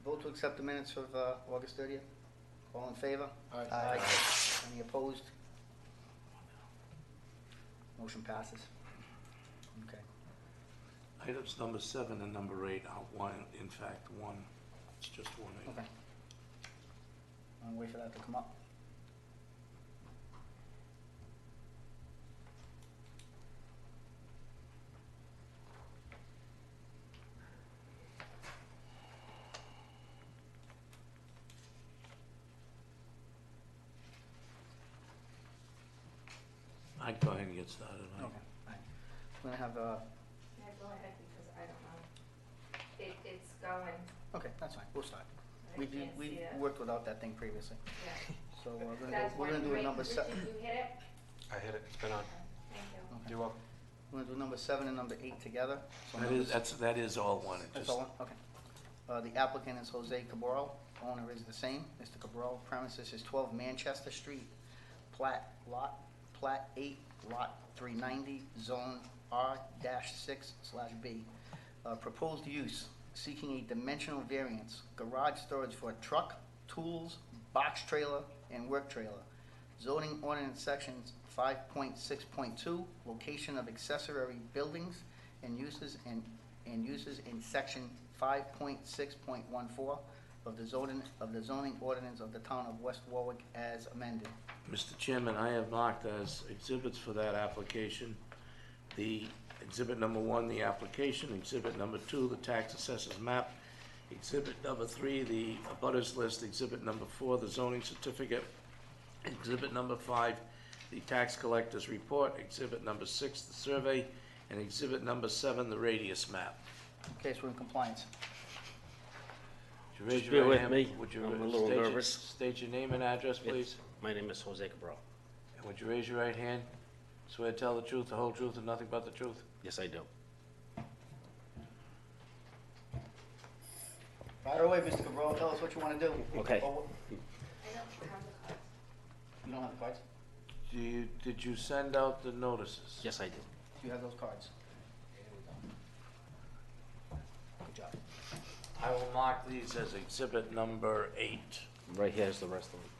Vote to accept the minutes of August 30th. All in favor? Aye. Aye. Any opposed? Motion passes. Okay. Items number 7 and number 8 are one, in fact, one. It's just one item. Okay. I'll wait for that to come up. I'd go ahead and get started. Mike. Okay. All right. We're gonna have, Yeah, go ahead, because I don't know. It's going, okay, that's fine, we'll start. I We can't see it. worked without that thing previously. Yeah. So That's we're gonna do great. number Richard, 7. you hit it? I hit it, it's been on. Okay, thank you. Okay. You're welcome. We're gonna do number 7 and number 8 together. So That number is, that is all one. It That's just- all one? Okay. The applicant is Jose Cabral, owner is the same, Mr. Cabral. Premises is 12 Manchester Street, plat 8, lot 390, zone R-6/B. Proposed use, seeking a dimensional variance, garage storage for a truck, tools, box trailer, and work trailer. Zoning ordinance sections 5.6.2, location of accessory buildings and uses in section 5.6.14 of the zoning ordinance of the town of West Warwick as amended. Mr. Chairman, I have marked as exhibits for that application, the exhibit number 1, the application, exhibit number 2, the tax assessor's map, exhibit number 3, the abutters list, exhibit number 4, the zoning certificate, exhibit number 5, the tax collector's report, exhibit number 6, the survey, and exhibit number 7, the radius map. Okay, so we're in compliance. Would you raise Just your bear right with hand? me. Would you I'm a little state your- nervous. State your name and address, please. My name is Jose Cabral. And would you raise your right hand? Swear to tell the truth, the whole truth, and nothing but the truth? Yes, I do. Right away, Mr. Cabral, tell us what you want to do. Okay. Oh, I don't have the cards. You don't have the cards? Did you send out the notices? Yes, I do. Do you have those cards? Good job. I will mark these as exhibit number 8. Right here is the rest of them.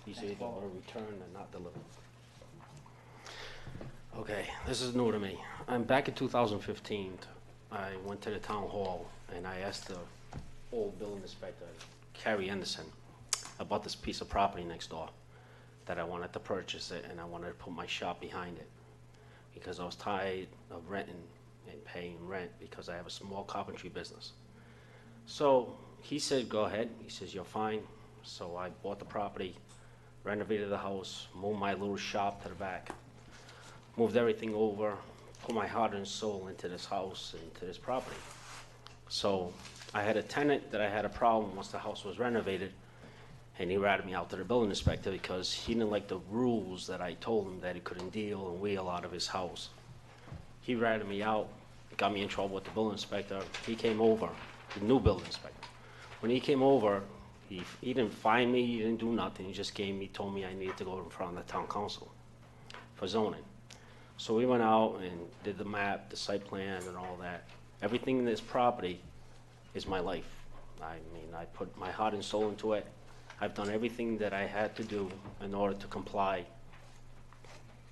These Thanks, either Paul. were returned or not delivered. Okay, this is new to me. I'm back in 2015. I went to the town hall and I asked the old building inspector, Carrie Anderson, about this piece of property next door that I wanted to purchase it and I wanted to put my shop behind it because I was tired of renting and paying rent because I have a small carpentry business. So he said, go ahead. He says, you're fine. So I bought the property, renovated the house, moved my little shop to the back, moved everything over, put my heart and soul into this house, into this property. So I had a tenant that I had a problem once the house was renovated, and he ratted me out to the building inspector because he didn't like the rules that I told him that he couldn't deal and wheel out of his house. He ratted me out, got me in trouble with the building inspector. He came over, the new building inspector. When he came over, he didn't fine me, he didn't do nothing. He just told me I needed to go in front of the town council for zoning. So we went out and did the map, the site plan and all that. Everything in this property is my life. I mean, I put my heart and soul into it. I've done everything that I had to do in order to comply,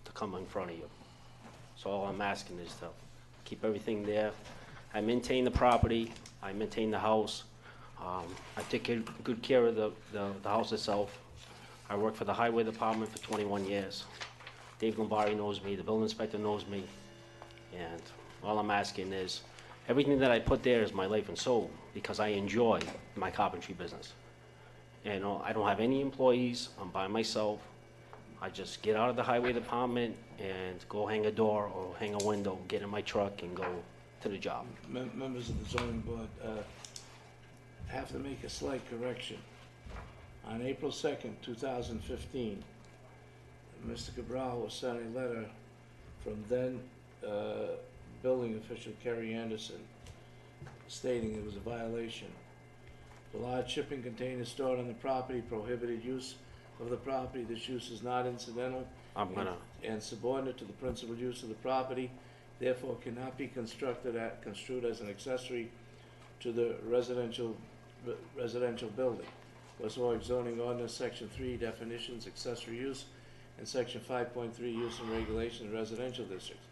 to come in front of you. So all I'm asking is to keep everything there. I maintain the property, I maintain the house. I take good care of the house itself. I worked for the highway department for 21 years. Dave Gombari knows me, the building inspector knows me, and all I'm asking is, everything that I put there is my life and soul, because I enjoy my carpentry business. And I don't have any employees, I'm by myself. I just get out of the highway department and go hang a door or hang a window, get in my truck and go to the job. Members of the zoning board, have to make a slight correction. On April 2nd, 2015, Mr. Cabral was sent a letter from then building official Kerry Anderson stating it was a violation. The large shipping container stored on the property prohibited use of the property. This use is not incidental I'm gonna, and subordinate to the principal use of the property. therefore cannot be construed as an accessory to the residential building. West Warwick zoning ordinance, section 3, definitions, accessory use, and section 5.3, use and regulation in residential districts.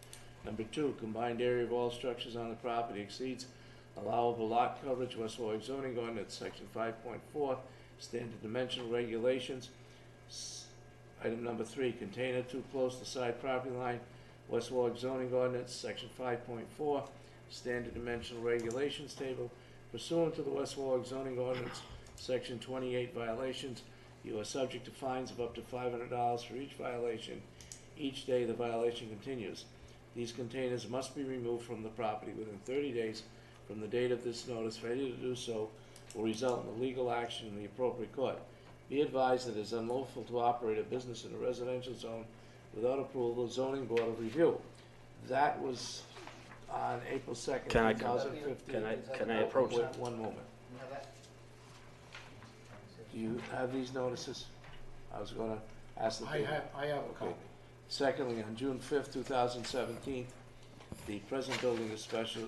Number 2, combined area of all structures on the property exceeds allowable lot coverage, West Warwick zoning ordinance, section 5.4, standard dimensional regulations. Item number 3, container too close to side property line, West Warwick zoning ordinance, section 5.4, standard dimensional regulations table. Pursuant to the West Warwick zoning ordinance, section 28, violations, you are subject to fines of up to $500 for each violation, each day the violation continues. These containers must be removed from the property within 30 days from the date of this notice. Failure to do so will result in a legal action in the appropriate court. Be advised that it is unlawful to operate a business in a residential zone without approval of the zoning board of review. That was on April 2nd, Can I- 2015. Can I approach Wait that? one moment. You have that? Do you have these notices? I was gonna ask the. I have a Okay. copy. Secondly, on June 5th, 2017, the present building inspector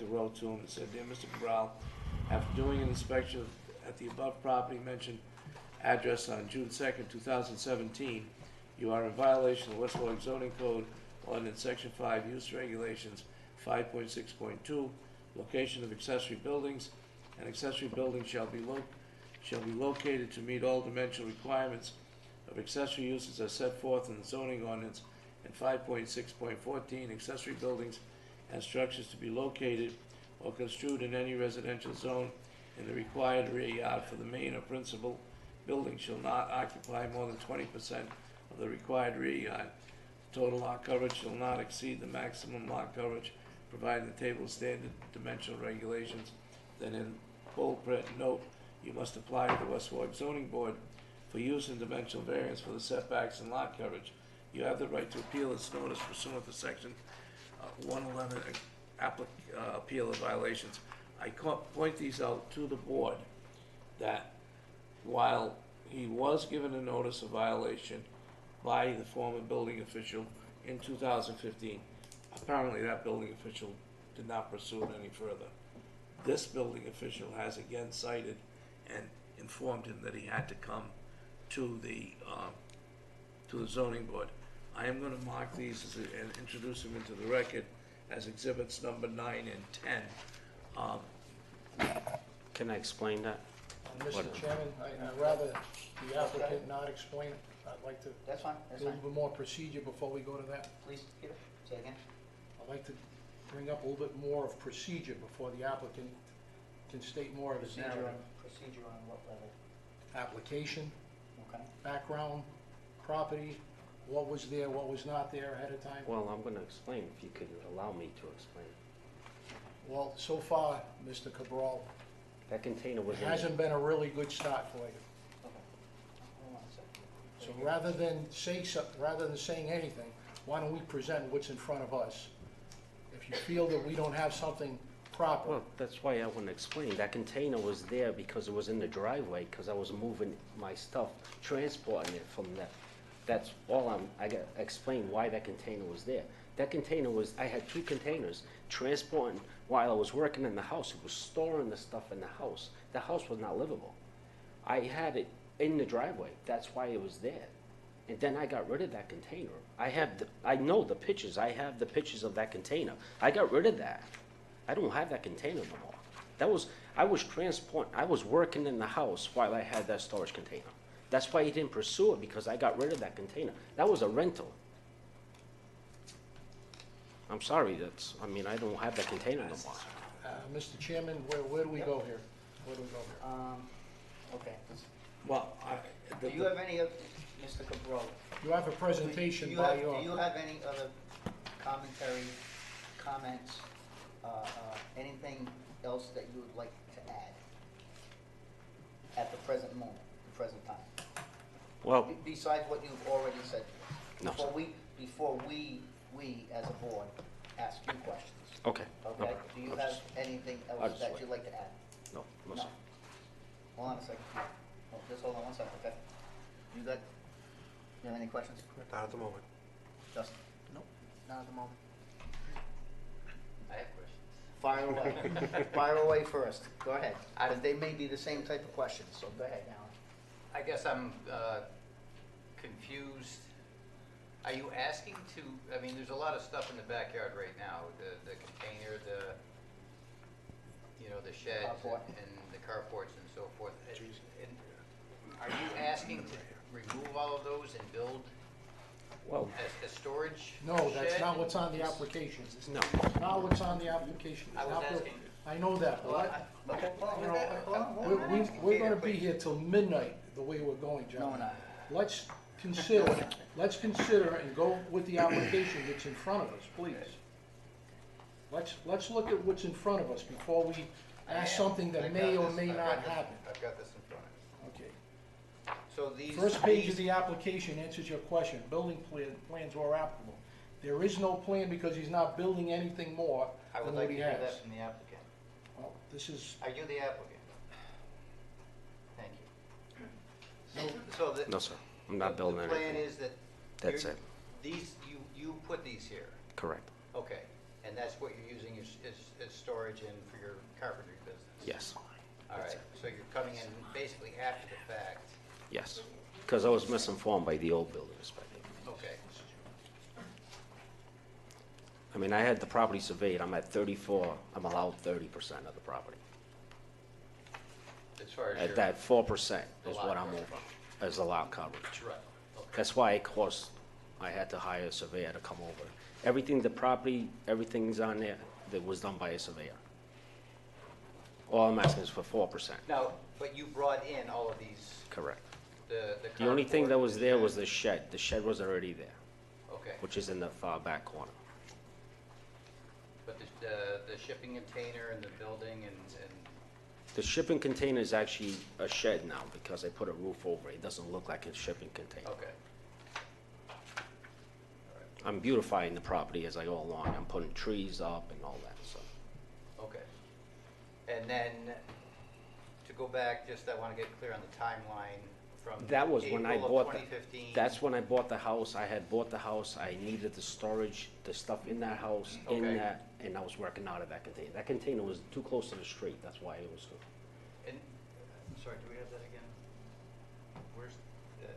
wrote to him and said, "Dear Mr. Cabral, after doing an inspection at the above property mentioned address on June 2nd, 2017, you are in violation of West Warwick zoning code ordinance section 5, use regulations 5.6.2, location of accessory buildings. An accessory building shall be located to meet all dimensional requirements of accessory uses as set forth in the zoning ordinance, and 5.6.14, accessory buildings and structures to be located or construed in any residential zone in the required rear yard for the main or principal building shall not occupy more than 20% of the required rear yard. Total lot coverage shall not exceed the maximum lot coverage provided in the table of standard dimensional regulations." Then in bold print, note, you must apply to the West Warwick zoning board for use and dimensional variance for the setbacks and lot coverage. You have the right to appeal this notice pursuant to section 111, appeal of violations. I point these out to the board that while he was given a notice of violation by the former building official in 2015, apparently that building official did not pursue it any further. This building official has again cited and informed him that he had to come to the zoning board. I am gonna mark these and introduce them into the record as exhibits number 9 and 10. Can I explain that? Mr. Chairman, I'd rather the applicant not explain it. I'd like to, That's fine, a that's little fine. bit more procedure before we go to that. Please, Peter, say again. I'd like to bring up a little bit more of procedure before the applicant can state more of his narrative. Procedure on what level? Application, Okay. background, property, what was there, what was not there ahead of time. Well, I'm gonna explain, if you could allow me to explain. Well, so far, Mr. Cabral, That container was it in. hasn't been a really good start for you. Okay. Hold on a second. So rather than saying anything, why don't we present what's in front of us? If you feel that we don't have something proper, Well, that's why I want to explain. That container was there because it was in the driveway, because I was moving my stuff, transporting it from there. That's all I got to explain why that container was there. That container was, I had 2 containers transporting while I was working in the house. It was storing the stuff in the house. The house was not livable. I had it in the driveway. That's why it was there. And then I got rid of that container. I know the pictures. I have the pictures of that container. I got rid of that. I don't have that container no more. I was working in the house while I had that storage container. That's why he didn't pursue it, because I got rid of that container. That was a rental. I'm sorry, I don't have that container no more. Mr. Chairman, where do we go here? Where do we go here? Okay. Well, Do you have any, Mr. Cabral? You have a presentation Do by you your, have any other commentary, comments, anything else that you would like to add at the present moment, the present time? Well, Besides what you've already said? No, sir. Before we as a board ask you questions, okay. No, okay? Do you I'll have just- anything I'll else just that wait. you'd like to add? No, no, No. sir. Hold on a second. Just hold on one second, okay? You have any questions? Not at the moment. Justin? Nope. Not at the moment. I have questions. Fire away. Fire away first. Go ahead. They may be the same type of questions, so go ahead, Alan. I guess I'm confused. Are you asking to, I mean, there's a lot of stuff in the backyard right now, the container, the sheds Carport. and the carports and so forth. And are you asking to remove all of those and build Well, a storage No, that's shed? not what's on the application. no. Not what's on the application. It's I was not the- asking. I know that, Well, but okay. you know, Hold on. we're gonna be here till midnight, the way we're going, No, we're gentlemen. not. Let's consider and go with the application that's in front of us, please. Let's look at what's in front of us before we I ask am. something that I've may got or this- may I've not got this- happen. I've got this in front of me. Okay. So these. First page these- of the application answers your question, building plans are applicable. There is no plan because he's not building anything more I would than like what to he hear has. that from the applicant. Well, this is, Are you the applicant? Thank you. So the. No, sir. I'm not building The plan anything. is that. That's you're- it. These, you put these here, Correct. okay, and that's what you're using as storage and for your carpentry business? Yes. All right, so you're coming in basically after the fact, Yes. Because I was misinformed by the old building inspector. okay. I mean, I had the property surveyed. I'm at 34. I'm allowed 30% of the property. As far as At your. that 4% The is lot what I'm coverage. over, as the lot coverage. Right, okay. That's why, of course, I had to hire a surveyor to come over. Everything, the property, everything's on there, that was done by a surveyor. All I'm asking is for 4%. Now, but you brought in all of these, Correct. the. The only thing carport, that was the there shed. was the shed. The shed was already there, Okay, which is in the far back corner. but the shipping container and the building and, The shipping container is actually a shed now because I put a roof over it. It doesn't look like a shipping container. okay. I'm beautifying the property as I go along. I'm putting trees up and all that, so. Okay. And then, to go back, just I want to get clear on the timeline from That was when I April bought of the, 2015. that's when I bought the house. I had bought the house. I needed the storage, the stuff in that house, Okay. in that, and I was working out of that container. That container was too close to the street. That's why it was. And, I'm sorry, do we have that again? Where's that,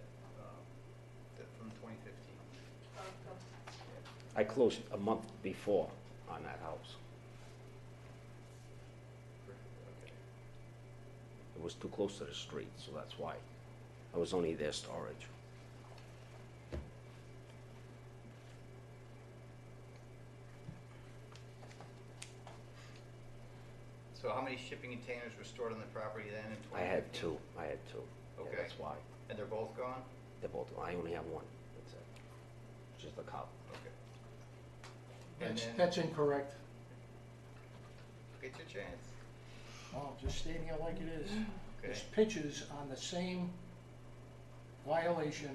from 2015? I closed a month before on that house. Okay. It was too close to the street, so that's why. I was only there storage. So how many shipping containers were stored on the property then in 2015? I had two. Yeah, Okay. that's why. And they're both gone? They're both, I only have one. That's it. Just the cop. Okay. And then, that's incorrect. get your chance. Oh, just stating it like it is. Okay. There's pictures on the same violation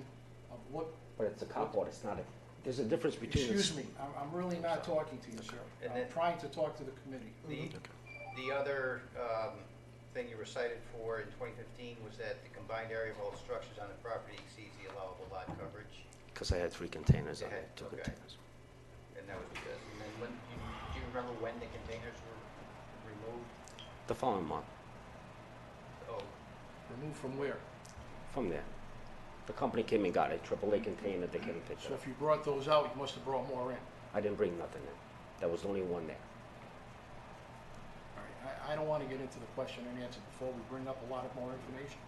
of what, But it's a carport, it's not a, there's a difference between. excuse me, I'm really not talking to you, sir. And I'm then- trying to talk to the committee. The other thing you were cited for in 2015 was that the combined area of all structures on the property exceeds the allowable lot coverage, Because I had 3 containers on Yeah, it, 2 okay. containers. and that was because, and then when, do you remember when the containers were removed? The following month, Oh, Removed from where? from there. The company came and got it, AAA container, they came and picked it So up. if you brought those out, you must have brought more in. I didn't bring nothing in. There was only one there. All right, I don't want to get into the question and answer before we bring up a lot of more information.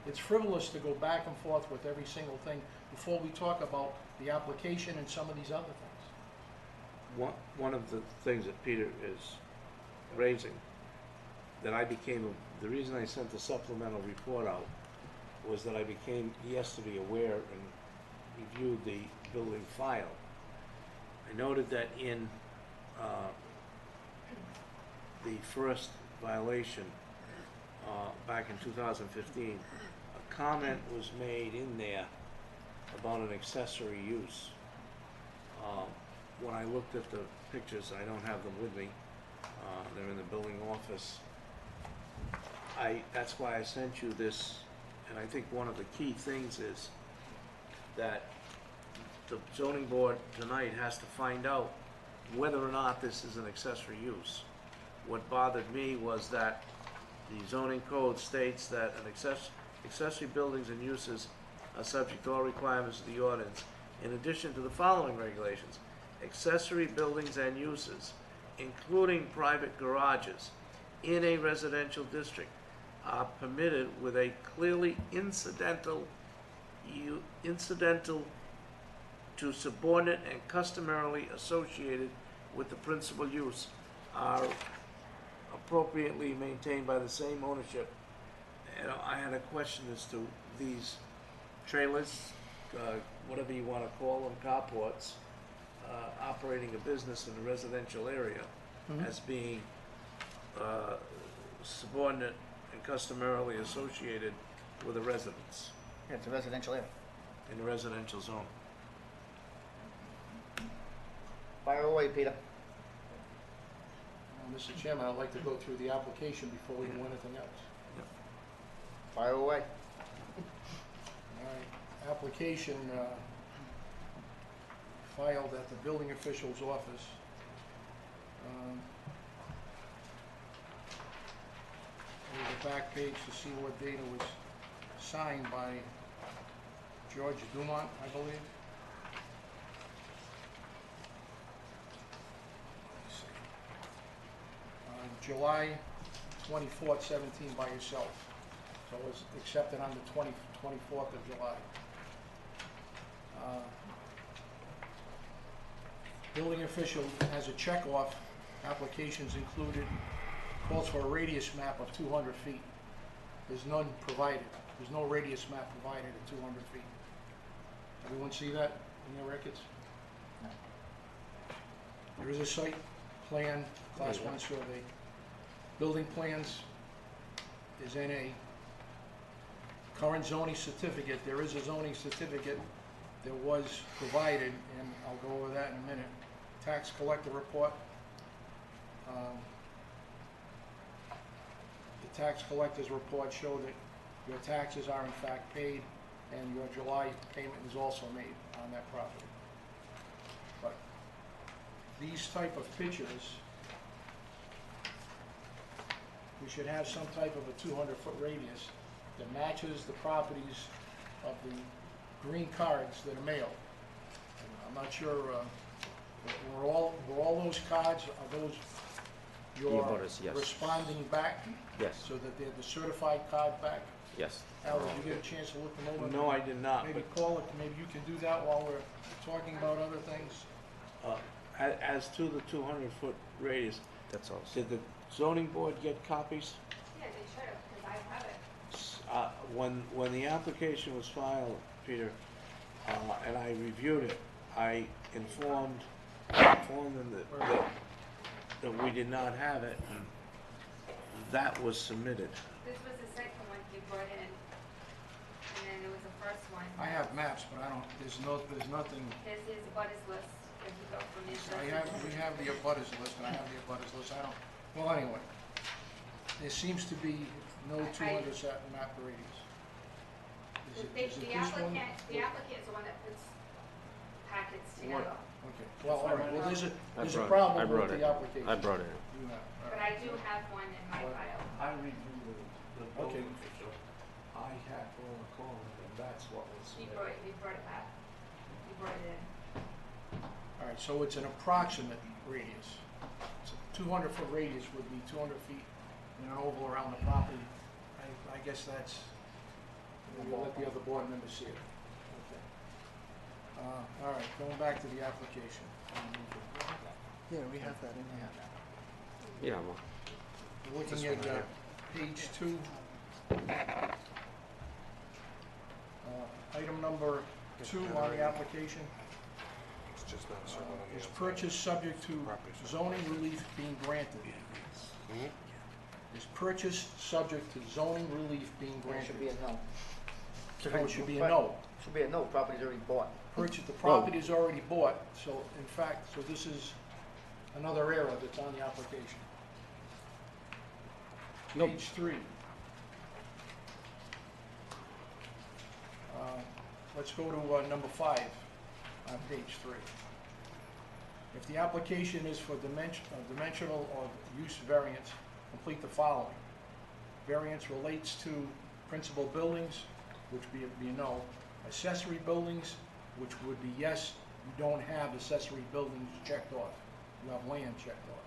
It's frivolous to go back and forth with every single thing before we talk about the application and some of these other things. One of the things that Peter is raising, that I became, the reason I sent the supplemental report out was that I became, he has to be aware and reviewed the building file. I noted that in the first violation, back in 2015, a comment was made in there about an accessory use. When I looked at the pictures, I don't have them with me, they're in the building office. That's why I sent you this, and I think one of the key things is that the zoning board tonight has to find out whether or not this is an accessory use. What bothered me was that the zoning code states that an accessory buildings and uses are subject to all requirements of the ordinance. In addition to the following regulations, accessory buildings and uses, including private garages, in a residential district are permitted with a clearly incidental to subordinate and customarily associated with the principal use, are appropriately maintained by the same ownership. And I had a question as to these trailers, whatever you wanna call them, carports, operating a business in a residential area as being subordinate and customarily associated with a residence Yeah, it's a residential area. in a residential zone. Fire away, Peter. Mr. Chairman, I'd like to go through the application before we do anything else. Fire away. All right, application filed at the building official's office. Go to the back page to see what date it was signed by George Dumont, I believe. Let's see. July 24th, 17 by yourself. So it was accepted on the 24th of July. Building official has a check off, applications included, calls for a radius map of 200 feet. There's none provided. There's no radius map provided at 200 feet. Everyone see that in their records? No. There is a site plan, class 1 survey. Building plans is NA. Current zoning certificate, there is a zoning certificate that was provided, and I'll go over that in a minute. Tax collector report. The tax collector's report showed that your taxes are in fact paid, and your July payment is also made on that property. But these type of pictures, we should have some type of a 200-foot radius that matches the properties of the green cards that are mailed. And I'm not sure, were all those cards, are those your abutters, yes. responding back? Yes, So that they're the certified card back? yes. Al, did you get a chance to look them over? No, I did not, Maybe but call it, maybe you can do that while we're talking about other things? as to the 200-foot radius, That's all. did the zoning board get copies? Yeah, they should have, because I have it. When the application was filed, Peter, and I reviewed it, I informed them that we did not have it. That was submitted. This was the second one you brought in, and then there was the first one. I have maps, but I don't, there's nothing, Here's his butters list, if you go from this. we have the abutters list, and I have the abutters list, I don't, well, anyway. There seems to be no 200 set map radius. Is it this one? The applicant is the one that puts packets together, Okay, well, all right, well, there's a I problem brought with it. the application. I brought it in. You have, all but right. I do have one in my file. I reviewed the Okay. building official. I had to recall it, and that's what was He submitted. brought it back. He brought it in. All right, so it's an approximate radius. So 200-foot radius would be 200 feet in an oval around the property. I guess that's, we'll let the other board members see it. Okay. All right, going back to the application. Yeah, we have that in here. Yeah, well, We're looking at page 2. Item number 2 on the application is purchase subject to zoning relief being granted. Is purchase subject to zoning relief being It granted? should be a no. Oh, it should be a no. Should be a no, property's already bought. The property is already bought, so in fact, so this is another error that's on the application. Nope. Page 3. Let's go to number 5. on page 3. If the application is for dimensional or use variance, complete the following. Variance relates to principal buildings, which be no. Accessory buildings, which would be yes. You don't have accessory buildings checked off. You have land checked off.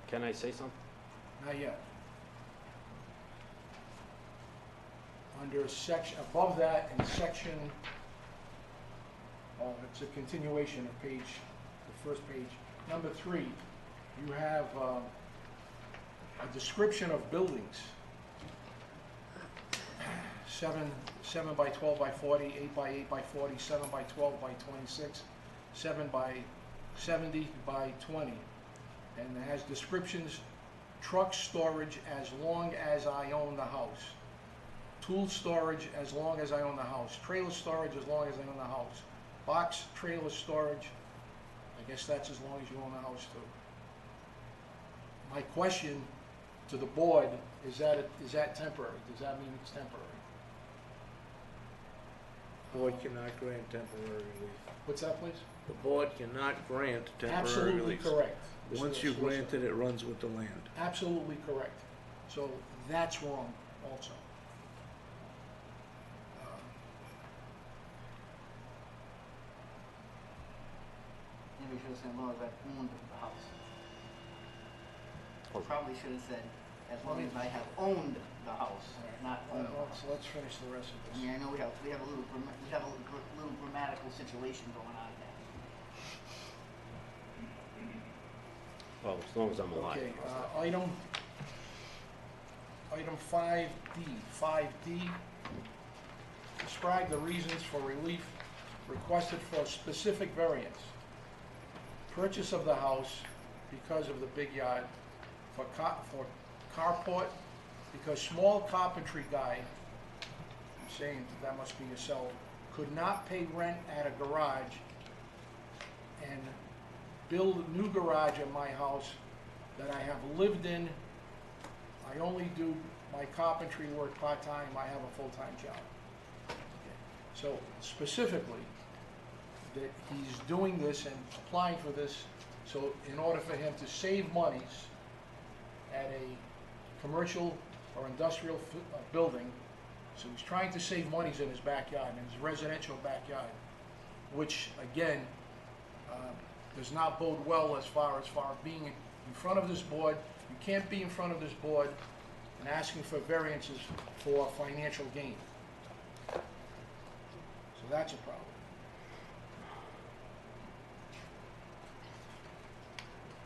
Can I say something? Not yet. Under section, above that in section, it's a continuation of page, the first page. Number 3, you have a description of buildings. 7 by 12 by 40, 8 by 8 by 40, 7 by 12 by 26, 7 by 70 by 20. And it has descriptions, truck storage as long as I own the house. Tool storage as long as I own the house. Trailer storage as long as I own the house. Box trailer storage, I guess that's as long as you own the house too. My question to the board, is that temporary? Does that mean it's temporary? Board cannot grant temporary relief. What's that, please? The board cannot grant temporary Absolutely relief. correct. Once you grant it, it runs with the land. Absolutely correct. So that's wrong also. Maybe you should have said, as long as I owned the house. Oh. Probably should have said, as long as I have owned the house, not owned the house. Let's finish the rest of I this. mean, I know we have a little little grammatical situation going on there. Well, as long as I'm alive. Okay, item 5D. Describe the reasons for relief requested for a specific variance. Purchase of the house because of the big yard, for carport, because small carpentry guy, I'm saying that must be yourself, could not pay rent at a garage and build a new garage at my house that I have lived in. I only do my carpentry work part-time, I have a full-time job. Okay. So specifically, that he's doing this and applying for this, so in order for him to save monies at a commercial or industrial building, so he's trying to save monies in his backyard, in his residential backyard, which again, does not bode well as far being in front of this board. You can't be in front of this board and asking for variances for financial gain. So that's a problem.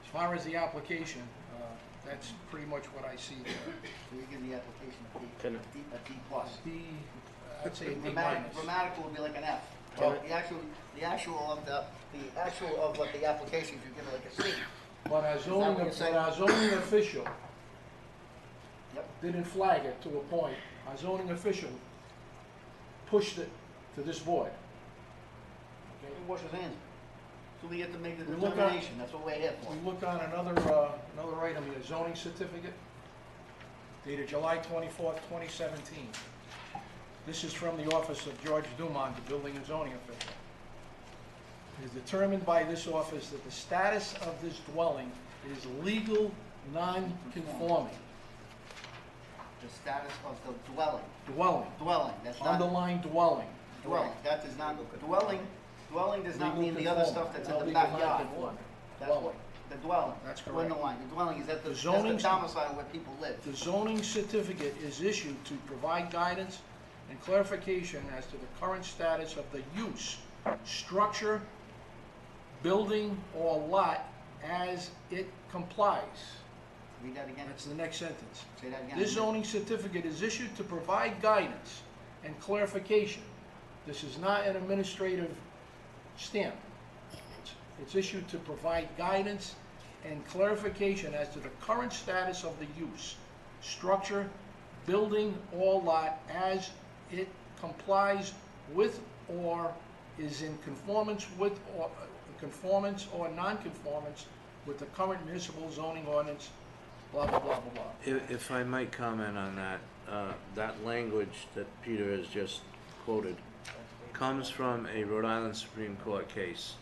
As far as the application, that's pretty much what I see there. So you give the application Can a D plus. I'd say a D minus. Grammatical would be like an F. Can Well, the actual of what the application, you give it like a C. But our zoning official Yep. didn't flag it to a point. Our zoning official pushed it to this board. Okay? He washes his hands. So we get to make the We look at- determination, that's what we're here for. We look on another item here, zoning certificate, dated July 24th, 2017. This is from the office of George Dumont, the building and zoning official. It is determined by this office that the status of this dwelling is legal non-conforming. The status of the dwelling, that's not, Underlying dwelling. dwelling, that does not, dwelling does not Legal mean the other conforming. stuff that's No, in the legal backyard. non-conforming. That's what, Dwelling. the dwelling. That's We're in the correct. line, the dwelling is The the zoning- domicile where people live. The zoning certificate is issued to provide guidance and clarification as to the current status of the use, structure, building, or lot as it complies. Read that again, That's the next sentence. say that again. This zoning certificate is issued to provide guidance and clarification. This is not an administrative stamp. It's issued to provide guidance and clarification as to the current status of the use, structure, building, or lot as it complies with or is in conformance with or non-conformance with the current municipal zoning ordinance, blah, blah, blah, blah, blah. If I might comment on that, that language that Peter has just quoted, comes from a Rhode Island Supreme Court case.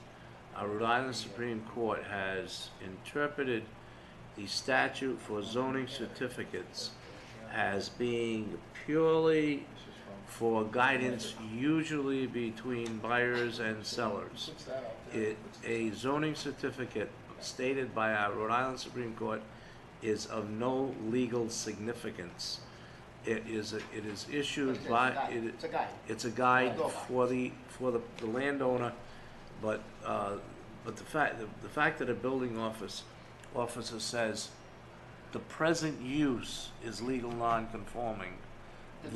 Our Rhode Island Supreme Court has interpreted the statute for zoning certificates as being purely for guidance, usually between buyers and sellers. A zoning certificate stated by our Rhode Island Supreme Court is of no legal significance. It is issued by, It's a guide. it's a guide Go by. for the landowner, but the fact that a building officer says the present use is legal non-conforming. The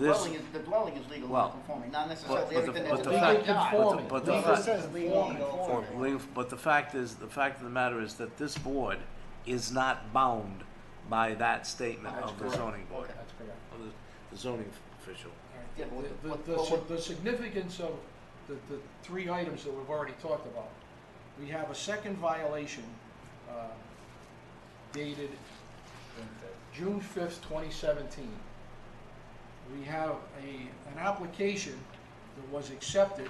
dwelling is legal Well, non-conforming, not necessarily but the- everything but that's the in fact- the yard. conforming. but the Legal fact- says legal non-conforming. But the fact of the matter is that this board is not bound by that statement That's of the correct. zoning board, That's correct. of the zoning official. Yeah, but The- what- the- what- The significance of the three items that we've already talked about, we have a second violation dated June 5th, 2017. We have an application that was accepted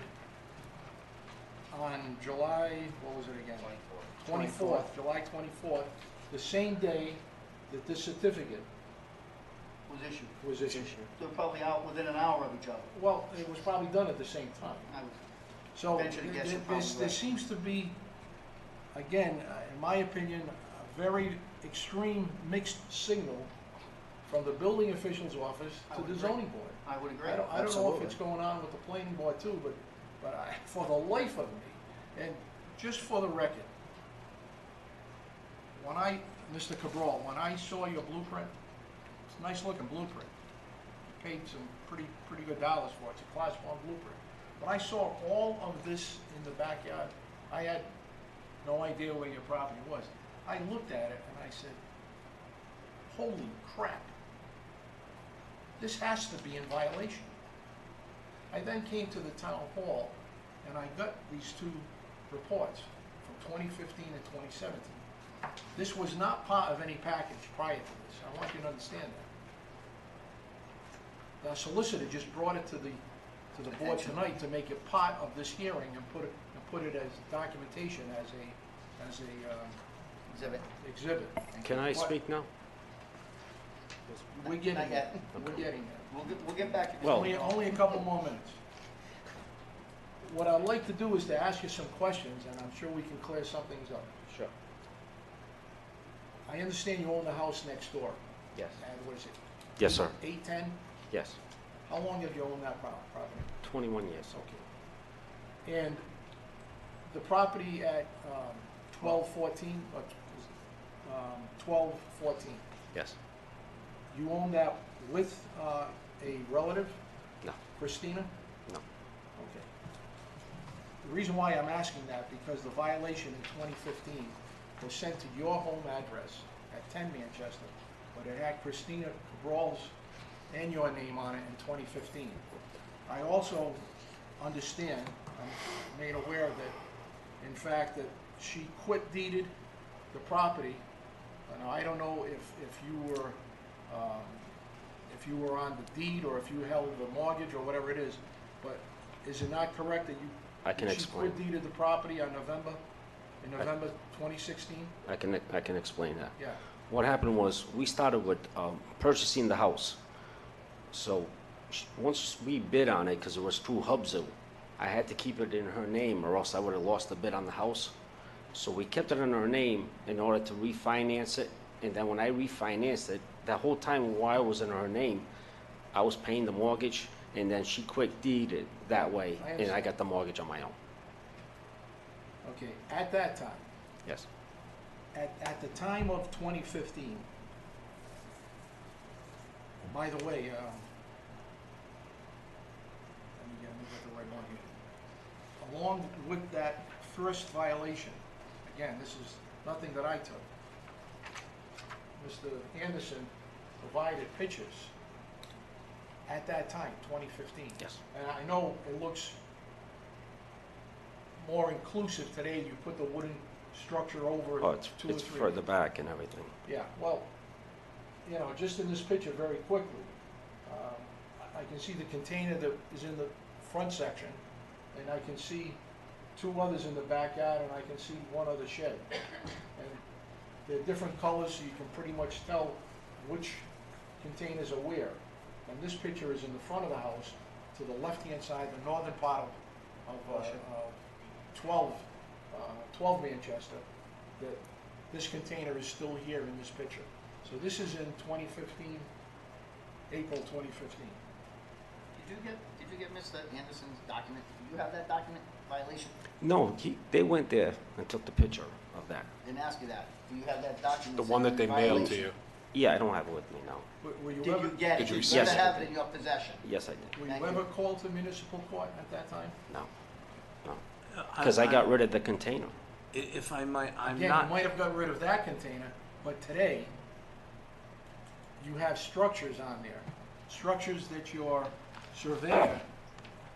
on July, what was it again? 24th, July 24th, the same day that this certificate was issued. was issued. They're probably out within an hour of each other. Well, it was probably done at the same time. I would So venture to guess you're probably there right. seems to be, again, in my opinion, a very extreme mixed signal from the building official's office I to would the agree. zoning board. I would agree. I don't know if it's going on with the planning board too, but for the life of me, and just for the record, Mr. Cabral, when I saw your blueprint, it's a nice looking blueprint. Paid some pretty good dollars for it. It's a class 1 blueprint. When I saw all of this in the backyard, I had no idea where your property was. I looked at it and I said, holy crap. This has to be in violation. I then came to the town hall and I got these two reports from 2015 and 2017. This was not part of any package prior to this. I want you to understand that. The solicitor just brought it to the board tonight to make it part of this hearing and put it as documentation, as a Exhibit. exhibit. Can I speak now? We're getting Not there. yet. We're getting there. We'll get back to this. Well- Only a couple more minutes. What I'd like to do is to ask you some questions, and I'm sure we can clear some things up. Sure. I understand you own the house next door, Yes. and what is it? Yes, sir. 810? Yes. How long have you owned that property? 21 years. Okay. And the property at 1214, 1214, Yes. you own that with a relative? No. Christina? No. Okay. The reason why I'm asking that, because the violation in 2015 was sent to your home address at 10 Manchester, but it had Christina Cabral's and your name on it in 2015. I also understand, I'm made aware that, in fact, that she quit deeded the property. Now, I don't know if you were on the deed or if you held the mortgage or whatever it is, but is it not correct that you? I can that explain. She quit deeded the property on November 2016? I can explain that. Yeah. What happened was, we started with purchasing the house. So once we bid on it, because it was through Hubzu, I had to keep it in her name or else I would have lost the bid on the house. So we kept it in her name in order to refinance it. And then when I refinanced it, that whole time while it was in her name, I was paying the mortgage, and then she quit deeded that way, I and I understand. got the mortgage on my own. Okay, at that time, Yes. at the time of 2015, by the way, let me get the right one here. Along with that first violation, again, this is nothing that I took, Mr. Anderson provided pictures at that time, 2015. Yes. And I know it looks more inclusive today, you put the wooden structure over Oh, it's 2 or 3. further back and everything. Yeah, well, you know, just in this picture very quickly, I can see the container that is in the front section, and I can see two others in the backyard, and I can see one other shed. And they're different colors, so you can pretty much tell which containers are where. And this picture is in the front of the house, to the left-hand side, the northern part of 12 Manchester, that this container is still here in this picture. So this is in 2015, April 2015. Did you get Mr. Anderson's document? Do you have that document violation? No, they went there and took the picture of that. Didn't ask you that. Do you have that document? The one that they mailed to Violation? you. Yeah, I don't have it with me now. Were you Did ever, you get it? Did you Did you ever receive it? have it in your possession? Yes, I did. were Thank you you. ever called to municipal court at that time? No, because I got rid of the container. If I might, I'm Again, not. you might have got rid of that container, but today, you have structures on there. Structures that your surveyor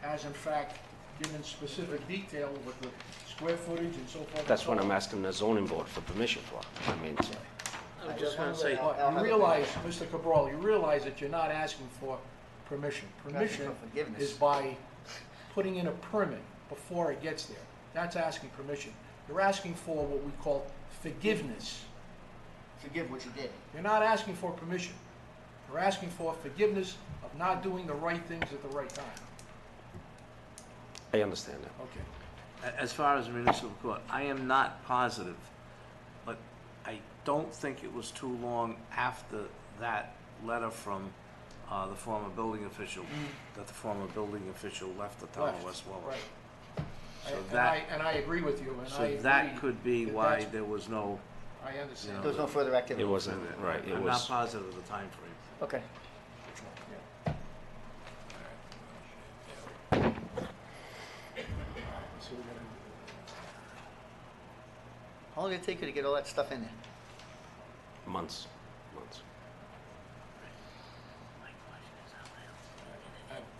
has in fact given specific detail with the square footage and so forth. and That's so what on. I'm asking the zoning board for permission for. I mean, I'm just gonna say, But you realize, Mr. Cabral, you realize that you're not asking for permission. Asking Permission for forgiveness. is by putting in a permit before it gets there. That's asking permission. You're asking for what we call forgiveness. Forgive what you did. You're not asking for permission. You're asking for forgiveness of not doing the right things at the right time. I understand that. Okay. as far as municipal court, I am not positive, but I don't think it was too long after that letter from the former building official, that the former building official left the town of Left, West Warwick. Right. So And that- I agree with you, and I So agree. that could be that why that's- there was no, I understand. There was no further activity. It wasn't, right, it I'm not was, positive of the time frame. Okay. Yeah. So we're gonna, How long did it take you to get all that stuff in there? months.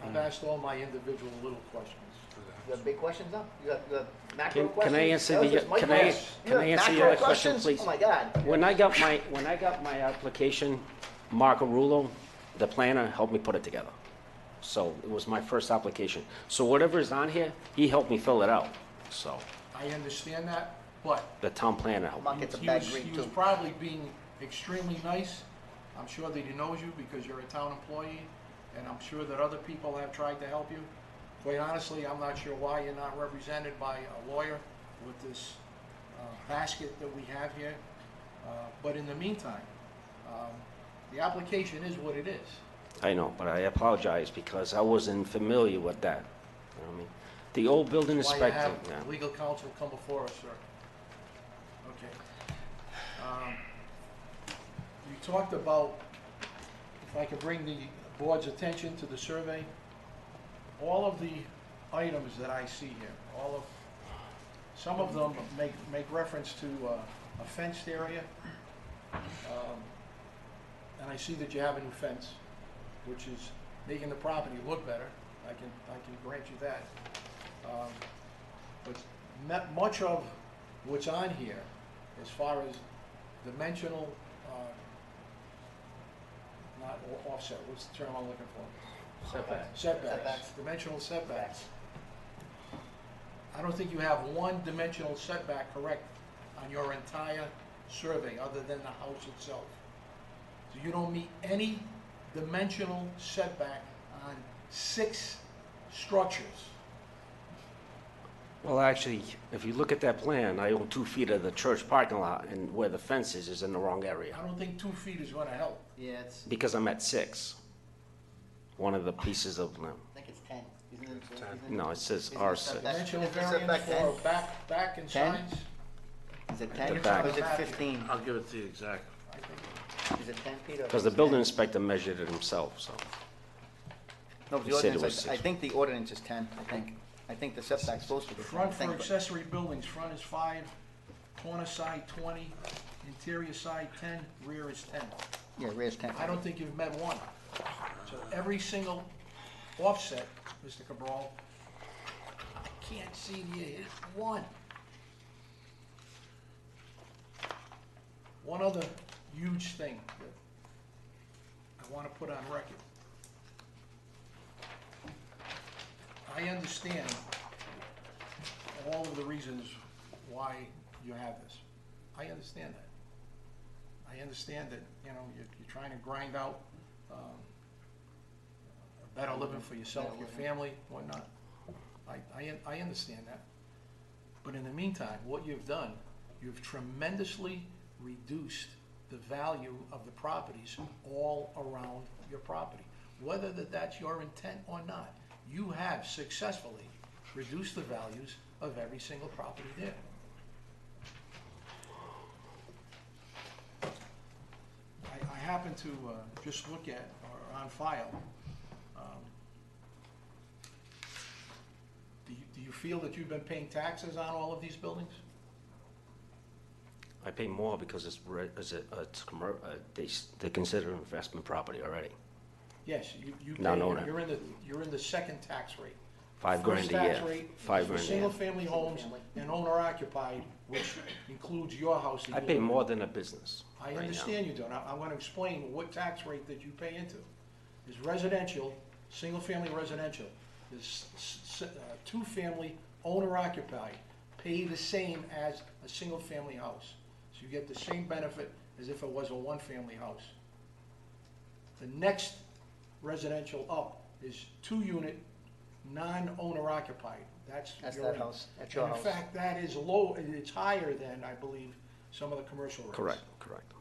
I've asked all my individual little questions. You have big questions now? You have macro Can questions? I answer That was the- just micro- can I- You can I have answer macro your question, questions? please? Oh, my God. When I got my application, Marco Rulo, the planner, helped me put it together. So it was my first application. So whatever is on here, he helped me fill it out. So I understand that, but the town planner helped me. Mark gets a he bad was, grade he was too. probably being extremely nice. I'm sure that he knows you because you're a town employee, and I'm sure that other people have tried to help you. Quite honestly, I'm not sure why you're not represented by a lawyer with this basket that we have here. But in the meantime, the application is what it is. I know, but I apologize because I wasn't familiar with that. You know what I mean? The old building Why you inspector, have yeah. legal counsel come before us, sir. Okay. You talked about, if I could bring the board's attention to the survey, all of the items that I see here, some of them make reference to a fenced area. And I see that you have a new fence, which is making the property look better. I can grant you that. But much of what's on here, as far as dimensional, not offset, what's the term I'm looking for? Setback. Setbacks, dimensional setbacks. I don't think you have one dimensional setback correct on your entire survey, other than the house itself. So you don't meet any dimensional setback on 6 structures. Well, actually, if you look at that plan, I own 2 feet of the church parking lot, and where the fence is in the wrong area. I don't think 2 feet is gonna help. Yeah, it's, Because I'm at 6. One of the pieces of, I think it's 10. Isn't it? Isn't it? no, it says Isn't it R6. setback? Dimensional Is the variance setback for back and 10? sides, Is it The 10 back. or is it 15? I'll give it to you exactly. I think. Is it 10 feet or? Because the is it building 10? inspector measured it himself, so. No, the he said it ordinance, was I 6. think the ordinance is 10, I think. I think the setback's supposed to be 10, I Front for think, but- accessory buildings, front is 5, corner side 20, interior side 10, rear is 10. Yeah, rear's 10. I don't think you've met one. So every single offset, Mr. Cabral, I can't see the one. One other huge thing that I want to put on record. I understand all of the reasons why you have this. I understand that. I understand that, you know, you're trying to grind out a better living for yourself, your family, whatnot. I understand that. But in the meantime, what you've done, you've tremendously reduced the value of the properties all around your property. Whether that's your intent or not, you have successfully reduced the values of every single property there. I happen to just look at, or on file, do you feel that you've been paying taxes on all of these buildings? I pay more because they consider investment property already. Yes, you No, pay, no, no. you're in the second tax rate. $5 grand a First year. tax rate $5 is for grand a year. single-family homes and owner-occupied, which includes your house. that I you pay live in. more than a business I right now. understand you don't. I'm gonna explain what tax rate that you pay into. Is residential, single-family residential, is two-family owner-occupied, pay the same as a single-family house. So you get the same benefit as if it was a one-family house. The next residential up is two-unit, non-owner occupied. That's your that rate. house, that's your And house. in fact, that is low, it's higher than, I believe, some of the commercial rates. Correct, correct.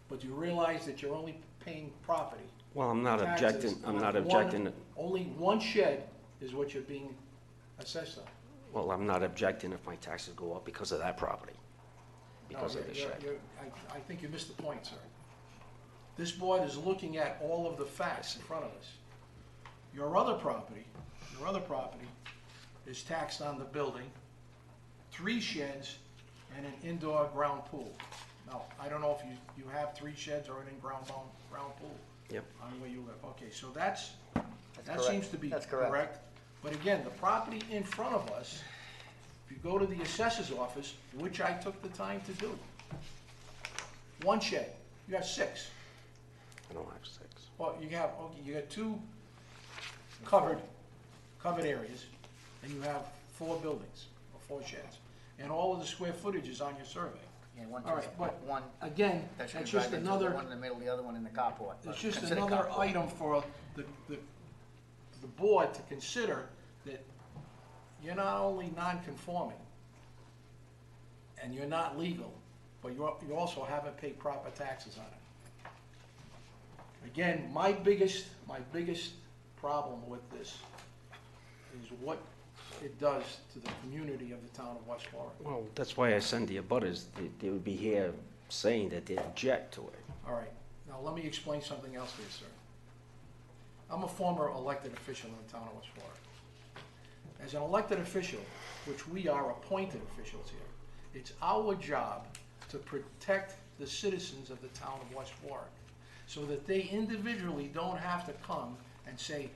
But you realize that you're only paying property. Well, I'm not taxes objecting, I'm on not one- objecting, Only one shed is what you're being assessed on. well, I'm not objecting if my taxes go up because of that property, because No, of the you're- shed. you're- I think you missed the point, sir. This board is looking at all of the facts in front of us. Your other property is taxed on the building, 3 sheds, and an indoor ground pool. Now, I don't know if you have 3 sheds or an in-ground ground pool. Yep. On where you live. Okay, so that correct. seems to be That's correct. correct. But again, the property in front of us, if you go to the assessor's office, which I took the time to do, 1 shed, you have 6. I don't have 6. Well, you got 2 covered areas, and you have 4 buildings, or 4 sheds. And all of the square footage is on your survey. Yeah, one, All right, but one, again, that should that's be just drive into, the another, one in the middle, the other one in the carport. it's just Consider another carport. item for the board to consider, that you're not only non-conforming, and you're not legal, but you also haven't paid proper taxes on it. Again, my biggest problem with this is what it does to the community of the town of West Warwick. Well, that's why I send the abutters, they would be here saying that they object to it. All right, now let me explain something else to you, sir. I'm a former elected official in the town of West Warwick. As an elected official, which we are appointed officials here, it's our job to protect the citizens of the town of West Warwick, so that they individually don't have to come and say,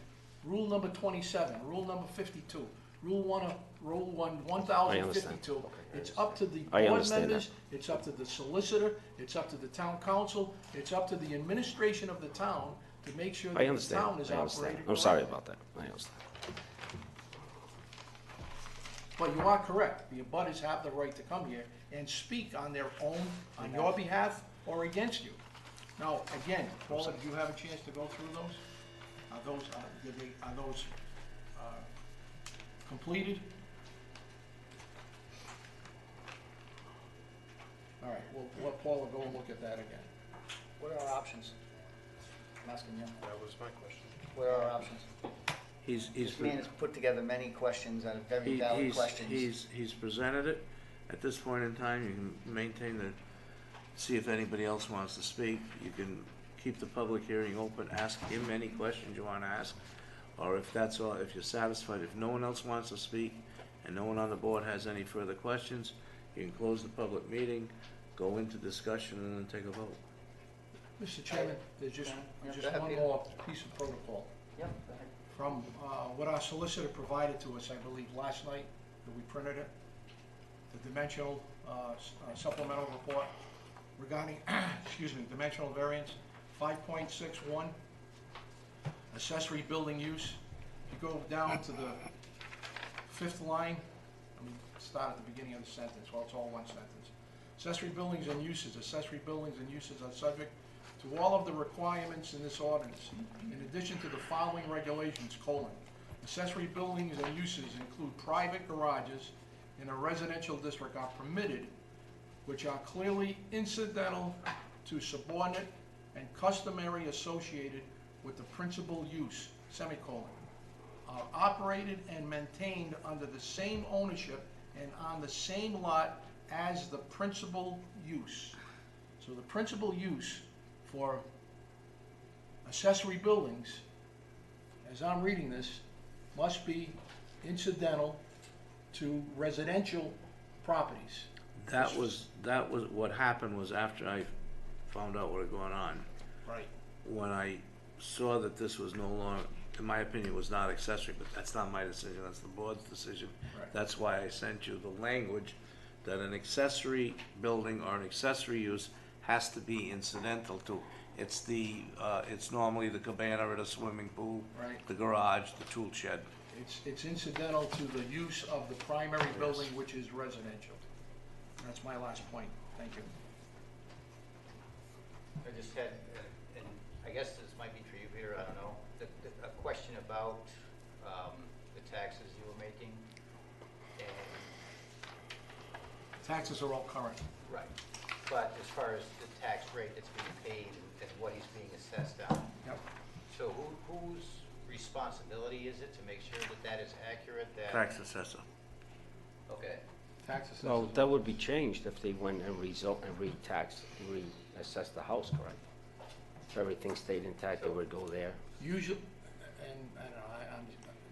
rule number 27, rule number 52, rule 1052. It's up to the I board understand members, it's up to the solicitor, it's up to the town council, it's up to the administration of the town to make sure I that the understand, town is I understand. operated I'm sorry correctly. about that, I understand. But you are correct, the abutters have the right to come here and speak on their own, on your behalf or against you. Now, again, Paula, do you have a chance to go through those? Are those completed? All right, we'll let Paula go and look at that again. What are our options? I'm asking you. That was my question. What are our options? He's This man has put together many questions that are very valid questions. He's presented it. At this point in time, you can maintain see if anybody else wants to speak. You can keep the public hearing open, ask him any questions you want to ask. Or if that's all, if you're satisfied, if no one else wants to speak and no one on the board has any further questions, you can close the public meeting, go into discussion, and then take a vote. Mr. Chairman, there's just Yeah, go just ahead, one Peter. more piece of protocol. Yep, go ahead. From what our solicitor provided to us, I believe, last night, that we printed it, the dimensional supplemental report regarding, excuse me, dimensional variance, 5.61, accessory building use. If you go down to the 5th line, I mean, start at the beginning of the sentence, well, it's all one sentence. Accessory buildings and uses are subject to all of the requirements in this ordinance, in addition to the following regulations, accessory buildings and uses include private garages in a residential district are permitted, which are clearly incidental to subordinate and customary associated with the principal use, are operated and maintained under the same ownership and on the same lot as the principal use. So the principal use for accessory buildings, as I'm reading this, must be incidental to residential properties. That was what happened was after I found out what was going on. Right. When I saw that this was no longer, in my opinion, was not accessory, but that's not my decision, that's the board's decision. Right. That's why I sent you the language that an accessory building or an accessory use has to be incidental to. It's it's normally the cabana at a swimming pool, Right. the garage, the tool shed. It's incidental to the use of the primary building, which is residential. That's my last point. Thank you. I just had, and I guess this might be for you, Peter, I don't know, a question about the taxes you were making. And, Taxes are all current. right, but as far as the tax rate that's being paid and what he's being assessed on, Yep. so whose responsibility is it to make sure that that is accurate, that? Tax assessor. Okay, Tax assessors. Well, that would be changed if they went and reassess the house, correct? If everything stayed intact, they would go there. Usually, and I don't know,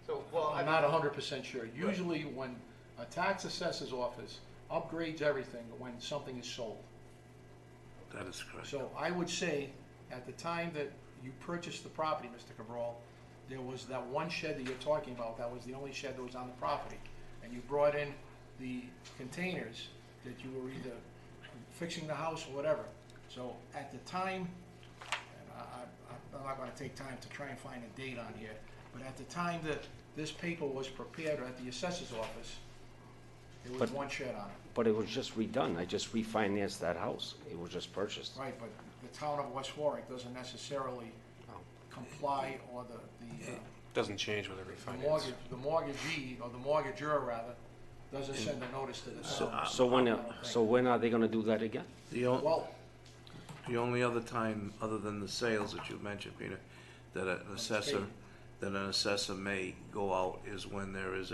so, well, I'm not 100% sure. Usually when a tax assessor's office upgrades everything when something is sold. That is correct. So I would say, at the time that you purchased the property, Mr. Cabral, there was that one shed that you're talking about, that was the only shed that was on the property. And you brought in the containers that you were either fixing the house or whatever. So at the time, and I'm not gonna take time to try and find a date on here, but at the time that this paper was prepared at the assessor's office, there was But- one shed on it. But it was just redone. I just refinanced that house. It was just purchased. Right, but the town of West Warwick doesn't necessarily Oh. comply, or the Doesn't change with a the refinance. mortgagee, or the mortgagor rather, doesn't send a notice to the town. So when are they gonna do that again? Well, The only other time, other than the sales that you mentioned, Peter, that an assessor may go out is when there is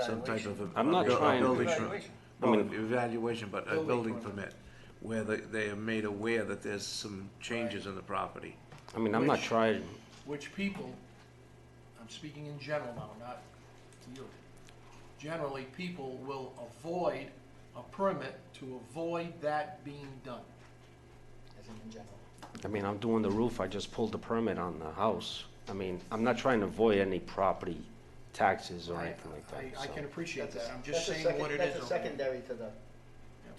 some type of a. I'm not a trying to- building per- Evaluation. I No, mean- evaluation, but a Building building permit. permit, where they are made aware that there's some changes in the property. I mean, I'm not Which- trying, which people, I'm speaking in general now, not to you. Generally, people will avoid a permit to avoid that being done. As in general. I mean, I'm doing the roof. I just pulled the permit on the house. I mean, I'm not trying to avoid any property taxes or anything like that. I so. can appreciate That's a- that, I'm just that's a saying second- what it is. That's a secondary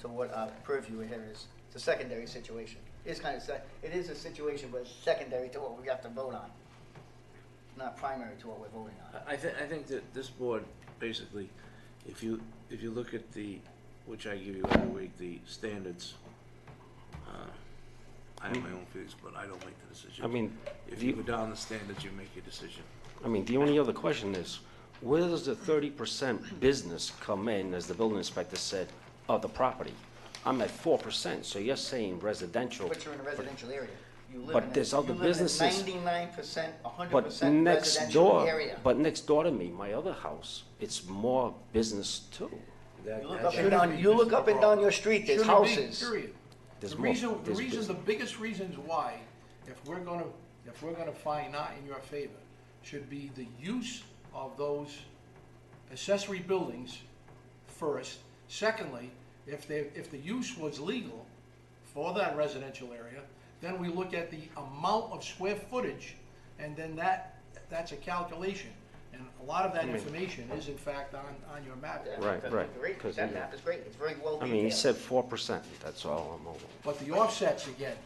to what our purview here is. It's a secondary situation. It's kind of, it is a situation, but it's secondary to what we have to vote on. Not primary to what we're voting on. I think that this board, basically, if you look at which I give you every week, the standards, I have my own feelings, but I don't make the decision. I mean, If you go down the standards, you make your decision. the only other question is, where does the 30% business come in, as the building inspector said, of the property? I'm at 4%, so you're saying residential. But you're in a residential area. You live But in a- there's other you live in a businesses. 99%, But 100% next residential door, area. but next door to me, my other house, it's more business too. That- You look that- up and Shouldn't down, be, you look Mr. up and down your street, there's Shouldn't be, houses. period. There's The more- reason, there's the business. biggest reasons why, if we're gonna find not in your favor, should be the use of those accessory buildings first. Secondly, if the use was legal for that residential area, then we look at the amount of square footage, and then that's a calculation. And a lot of that information is in fact on your map. Yeah, Right, that's right, Great, 'cause that he- map is great, it's very well I detailed. mean, he said 4%, that's all I'm over. But the offsets again,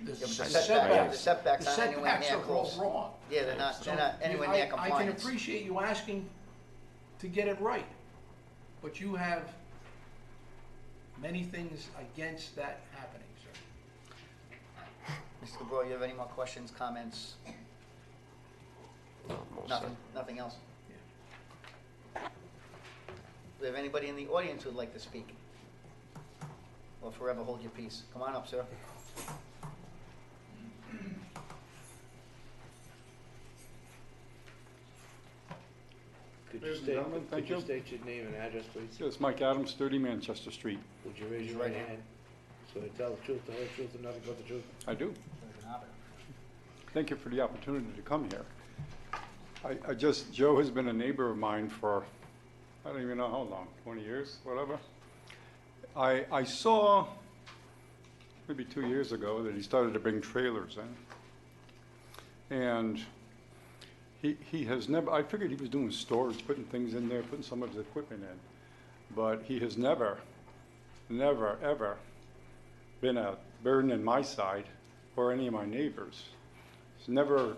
the Yeah, but the setbacks. setbacks The aren't anywhere setbacks near are all close. wrong. Yeah, they're not So, anywhere I near can compliance. appreciate you asking to get it right. But you have many things against that happening, sir. Mr. Cabral, you have any more questions, comments? No, I'm all set. Nothing else? Yeah. Do we have anybody in the audience who'd like to speak? Or forever hold your peace? Come on up, sir. Could you Ladies and state, gentlemen, could thank you you. state your name and address, please? Yes, Mike Adams, 30 Manchester Street. Would you raise your right hand? So to tell the truth, the whole truth, and nothing but the truth? I do. Thank you for the opportunity to come here. Joe has been a neighbor of mine for, I don't even know how long, 20 years, whatever. I saw, maybe 2 years ago, that he started to bring trailers in. And he has never, I figured he was doing storage, putting things in there, putting some of his equipment in. But he has never, ever been a burden in my side or any of my neighbors. He's never,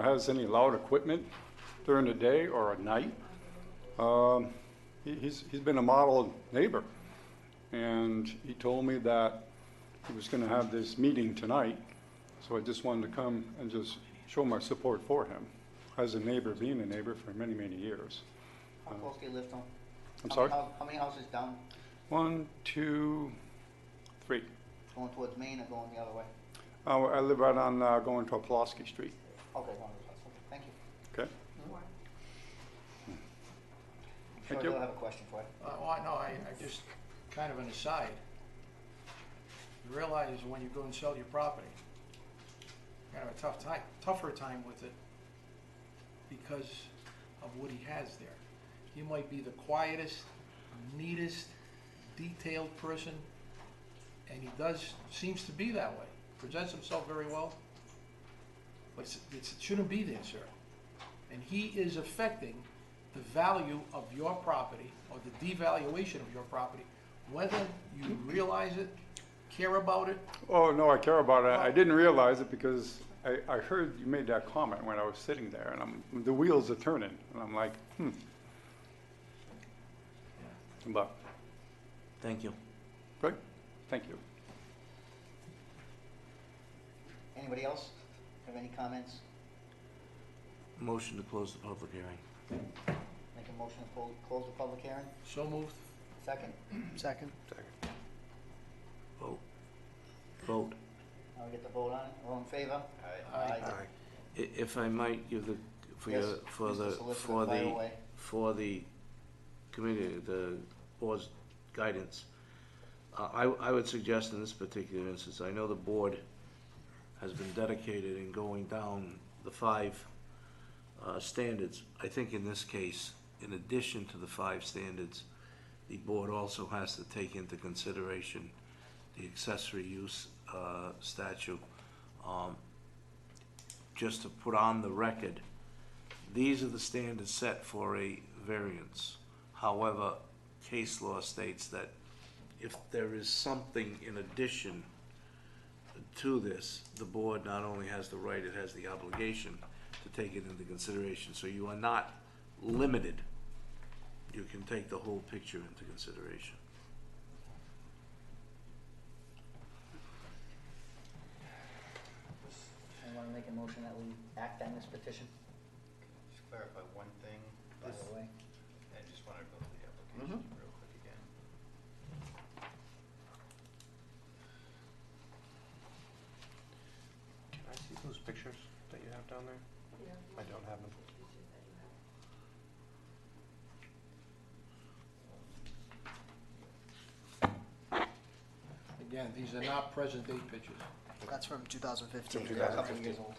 has any loud equipment during the day or at night. He's been a model neighbor. And he told me that he was going to have this meeting tonight. So I just wanted to come and just show my support for him as a neighbor, being a neighbor for many, many years. How close do you live to him? I'm sorry? How many houses down? 1, 2, 3. Going towards Maine or going the other way? I live right on going to Pulaski Street. Okay, one of those houses. Okay, thank you. Okay? I'm Thank sure you. they'll have a question for you. I just, kind of an aside. You realize when you go and sell your property, you have a tougher time with it because of what he has there. He might be the quietest, neatest, detailed person, and he seems to be that way. Presents himself very well, but it shouldn't be there, sir. And he is affecting the value of your property or the devaluation of your property, whether you realize it, care about it. Oh, no, I care about it. I didn't realize it because I heard you made that comment when I was sitting there, and the wheels are turning, and I'm like, But, Thank you. good, thank you. Anybody else have any comments? Motion to close the public hearing. Make a motion to close the public hearing? So moved. Second? Second. Vote. Vote. Now we get the vote on it. All in favor? Aye. If I might give the, Yes, Mr. Solicitor, fire away. for the committee, the board's guidance, I would suggest in this particular instance, I know the board has been dedicated in going down the 5 standards. I think in this case, in addition to the 5 standards, the board also has to take into consideration the accessory use statute. Just to put on the record, these are the standards set for a variance. However, case law states that if there is something in addition to this, the board not only has the right, it has the obligation to take it into consideration. So you are not limited. You can take the whole picture into consideration. I want to make a motion that we act on this petition, Just clarify one thing. by the way. I just want to go through the application real quick again. Can I see those pictures that you have down there? I don't have them. Again, these are not present day pictures. That's from 2015. From They're a couple of 2015. years old.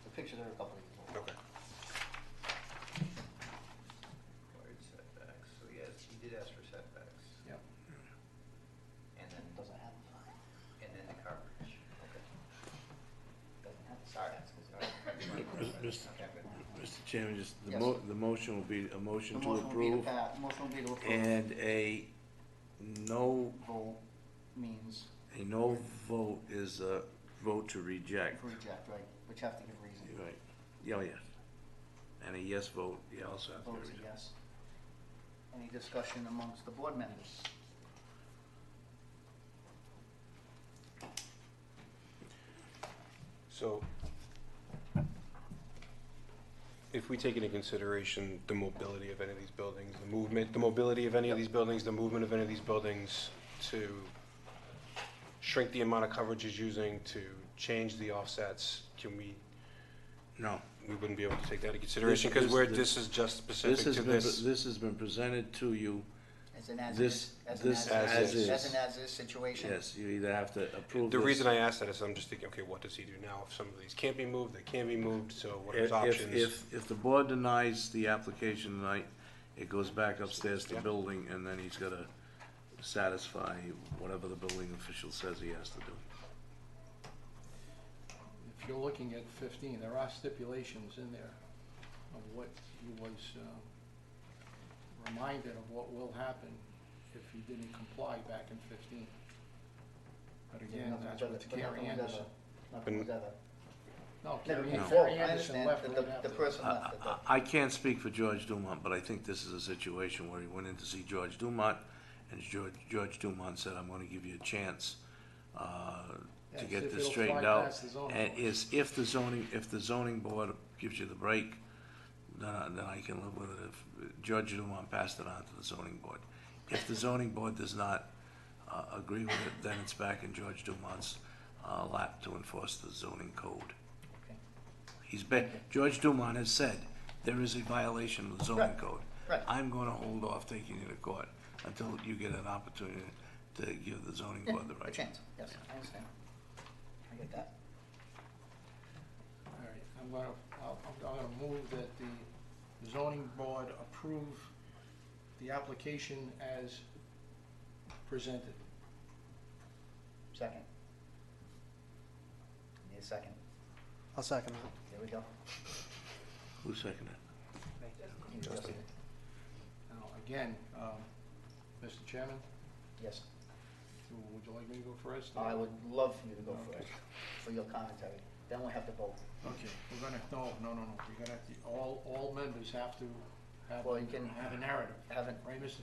The pictures are a couple of years old. Okay. Required setbacks, so yes, he did ask for setbacks. Yep. And then, Doesn't have, and then the coverage. Okay. doesn't have the Sorry. setbacks. Mr. Chairman, just Yes. the motion will be a motion The to motion will be to approve pass, motion will be to approve. and a no vote is a vote to reject. Reject, right, which have to give reason. Right, yeah, yes. And a yes vote, you also have to Vote's a reject. yes. Any discussion amongst the board members? So, if we take into consideration the mobility of any of these buildings, the mobility of any of these buildings, the movement of any of these buildings, to shrink the amount of coverage it's using, to change the offsets, No. we wouldn't be able to take that into consideration, This- because this- this is just specific This has to been, this. this has been presented to you, As an as This- is, as this an as as is. is, as an as is situation? yes, you either have to approve The this. reason I asked that is I'm just thinking, okay, what does he do now? If some of these can't be moved, they can be moved, so what are his options? If the board denies the application tonight, it goes back upstairs to Yeah. building, and then he's gotta satisfy whatever the building official says he has to do. If you're looking at 15, there are stipulations in there of what he was reminded of what will happen if he didn't comply back in 15. But again, Nothing that's was what ever- Gary nothing was Anderson. ever- Nothing was ever. No, Never Gary came No. forward. Gary I Anderson understand left that right the after. person left. that the- I can't speak for George Dumont, but I think this is a situation where he went in to see George Dumont, and George Dumont said, I'm gonna give you a chance, Yeah, to see get if this it'll straightened fly out. past the zoning And board. if the zoning board gives you the break, then I can live with it. If George Dumont passed it on to the zoning board. If the zoning board does not, agree with it, then it's back in George Dumont's, lap to enforce the zoning code. Okay. George Dumont has said, there is a violation of the zoning Right. code. Right. I'm gonna hold off taking you to court until you get an opportunity to give the zoning Yeah, board the a right. chance, yes, I understand. I get that. All right, I'm gonna move that the zoning board approve the application as presented. Second. Need a second. I'll second that. There we go. Who seconded? You, Justin. Now, again, Mr. Chairman, Yes, would you like me to go first? I would love for you to go Okay. first, for your commentary. Then we'll have to vote. Okay, we're gonna, no, we're gonna, all members have to have, Well, you can have a narrative, Haven't, right, Mr.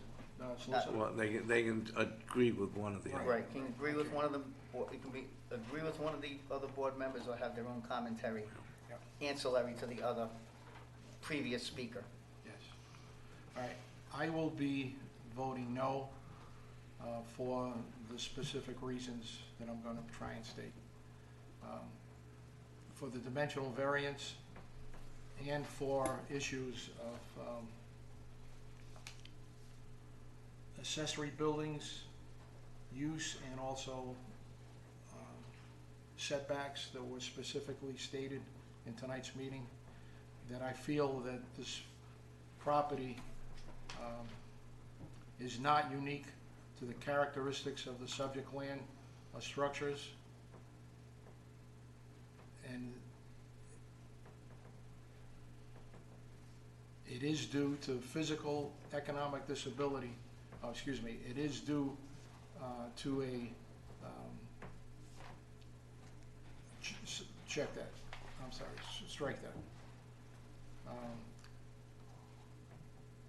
Solicitor? Well, they can agree with one of the other. right, can you agree with one of them, or it can be, agree with one of the other board members or have their own commentary Yep. ancillary to the other previous speaker. Yes. All right, I will be voting no for the specific reasons that I'm gonna try and state. For the dimensional variance and for issues of accessory buildings, use, and also setbacks that were specifically stated in tonight's meeting, that I feel that this property is not unique to the characteristics of the subject land or structures. And it is due to physical, economic disability, it is due to a, check that, I'm sorry, strike that.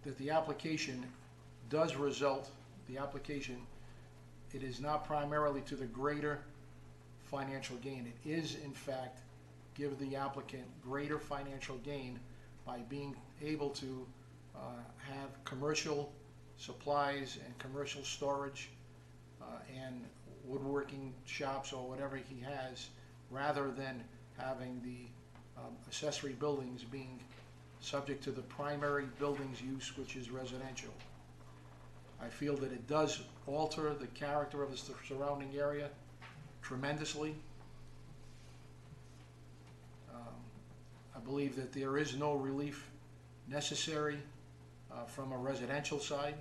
That the application does result, it is not primarily to the greater financial gain. It is, in fact, give the applicant greater financial gain by being able to have commercial supplies and commercial storage and woodworking shops or whatever he has, rather than having the accessory buildings being subject to the primary buildings use, which is residential. I feel that it does alter the character of the surrounding area tremendously. I believe that there is no relief necessary from a residential side.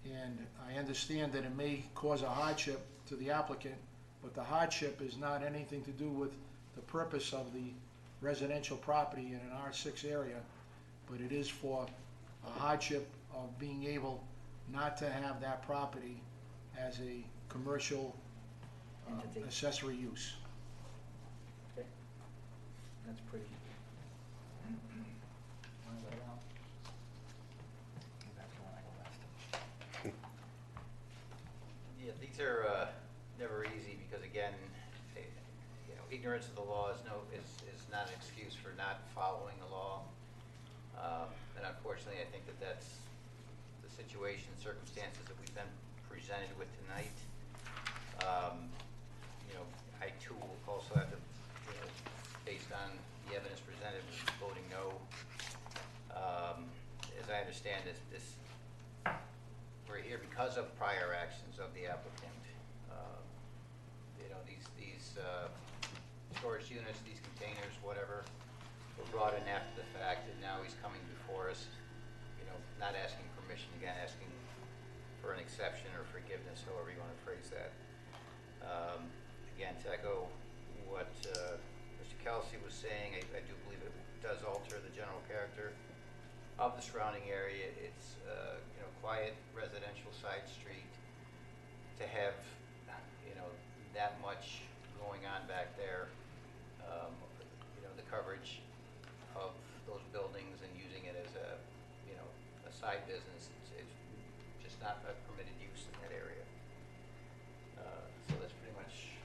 And I understand that it may cause a hardship to the applicant, but the hardship is not anything to do with the purpose of the residential property in an R6 area, but it is for a hardship of being able not to have that property as a commercial Entity. accessory use. Okay. That's pretty. are never easy because again, ignorance of the law is not an excuse for not following the law. And unfortunately, I think that's the situation, circumstances that we've been presented with tonight. I too will also have to, based on the evidence presented, voting no. As I understand this, we're here because of prior actions of the applicant. These storage units, these containers, whatever, were brought in after the fact, and now he's coming before us, not asking permission, again, asking for an exception or forgiveness, however you want to phrase that. Again, to echo what Mr. Kelsey was saying, I do believe it does alter the general character of the surrounding area. It's quiet residential side street. To have that much going on back there, the coverage of those buildings and using it as a side business, it's just not a permitted use in that area. So that's pretty much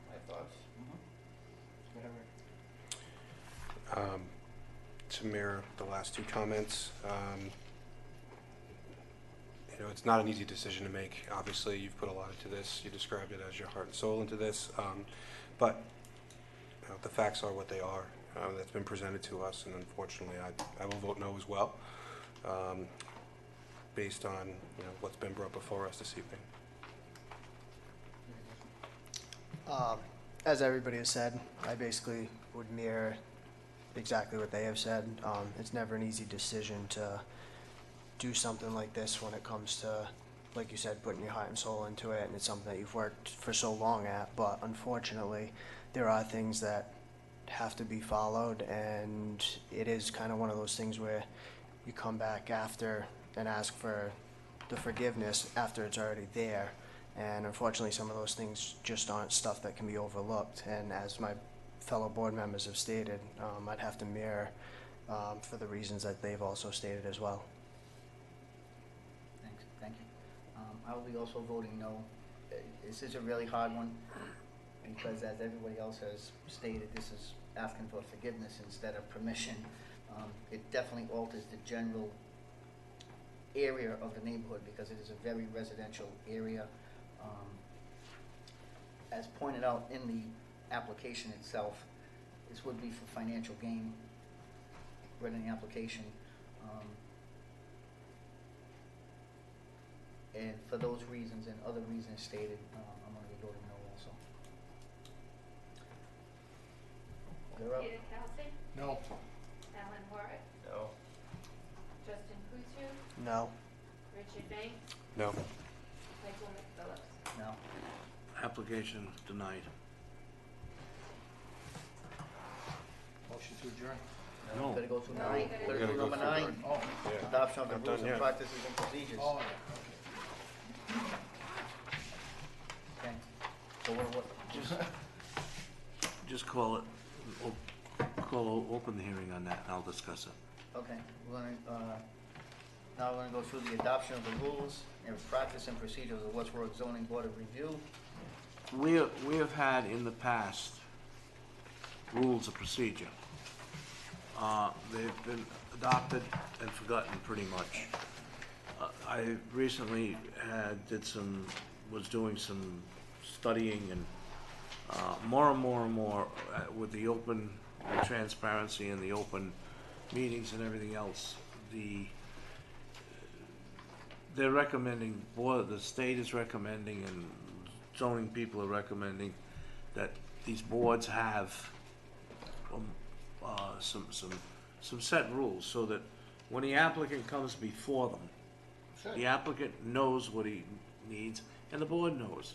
my thoughts. To mirror the last two comments, it's not an easy decision to make. Obviously, you've put a lot into this. You described it as your heart and soul into this. But the facts are what they are. That's been presented to us, and unfortunately, I will vote no as well, based on what's been brought before us this evening. As everybody has said, I basically would mirror exactly what they have said. It's never an easy decision to do something like this when it comes to, like you said, putting your heart and soul into it, and it's something that you've worked for so long at. But unfortunately, there are things that have to be followed, and it is kind of one of those things where you come back after and ask for the forgiveness after it's already there. And unfortunately, some of those things just aren't stuff that can be overlooked. And as my fellow board members have stated, I'd have to mirror for the reasons that they've also stated as well. Thank you. I will be also voting no. This is a really hard one because, as everybody else has stated, this is asking for forgiveness instead of permission. It definitely alters the general area of the neighborhood because it is a very residential area. As pointed out in the application itself, this would be for financial gain, read in the application. And for those reasons and other reasons stated, I'm going to be voting no also. You're up. Peter Kelsey, No. Alan Warwick, No. Justin Kutu, No. Richard Banks, No. Michael McPhillips. No. Application denied. Motion to adjourn. No. Gotta go through No, nine. you gotta Gotta go do number through 9. Oh, Yeah. Adoption of the Not rules done and yet. practices and procedures. oh, yeah, Okay. So what, Just call it, open the hearing on that, and I'll discuss it. okay, we're gonna, now we're gonna go through the adoption of the rules and practice and procedures of the West Warwick Zoning Board of Review. We have had in the past rules of procedure. They've been adopted and forgotten pretty much. I recently was doing some studying, and more and more with the open transparency and the open meetings and everything else, they're recommending, the state is recommending and zoning people are recommending that these boards have some set rules so that when the applicant comes before them, the applicant knows what he needs and the board knows.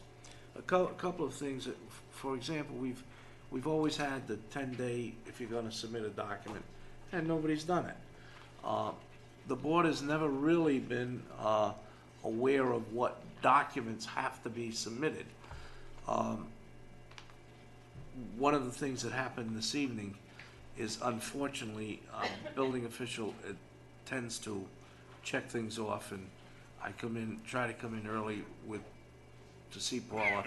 A couple of things that, for example, we've always had the 10-day if you're gonna submit a document, and nobody's done it. The board has never really been aware of what documents have to be submitted. One of the things that happened this evening is, unfortunately, building official tends to check things off, and I try to come in early with to see Paula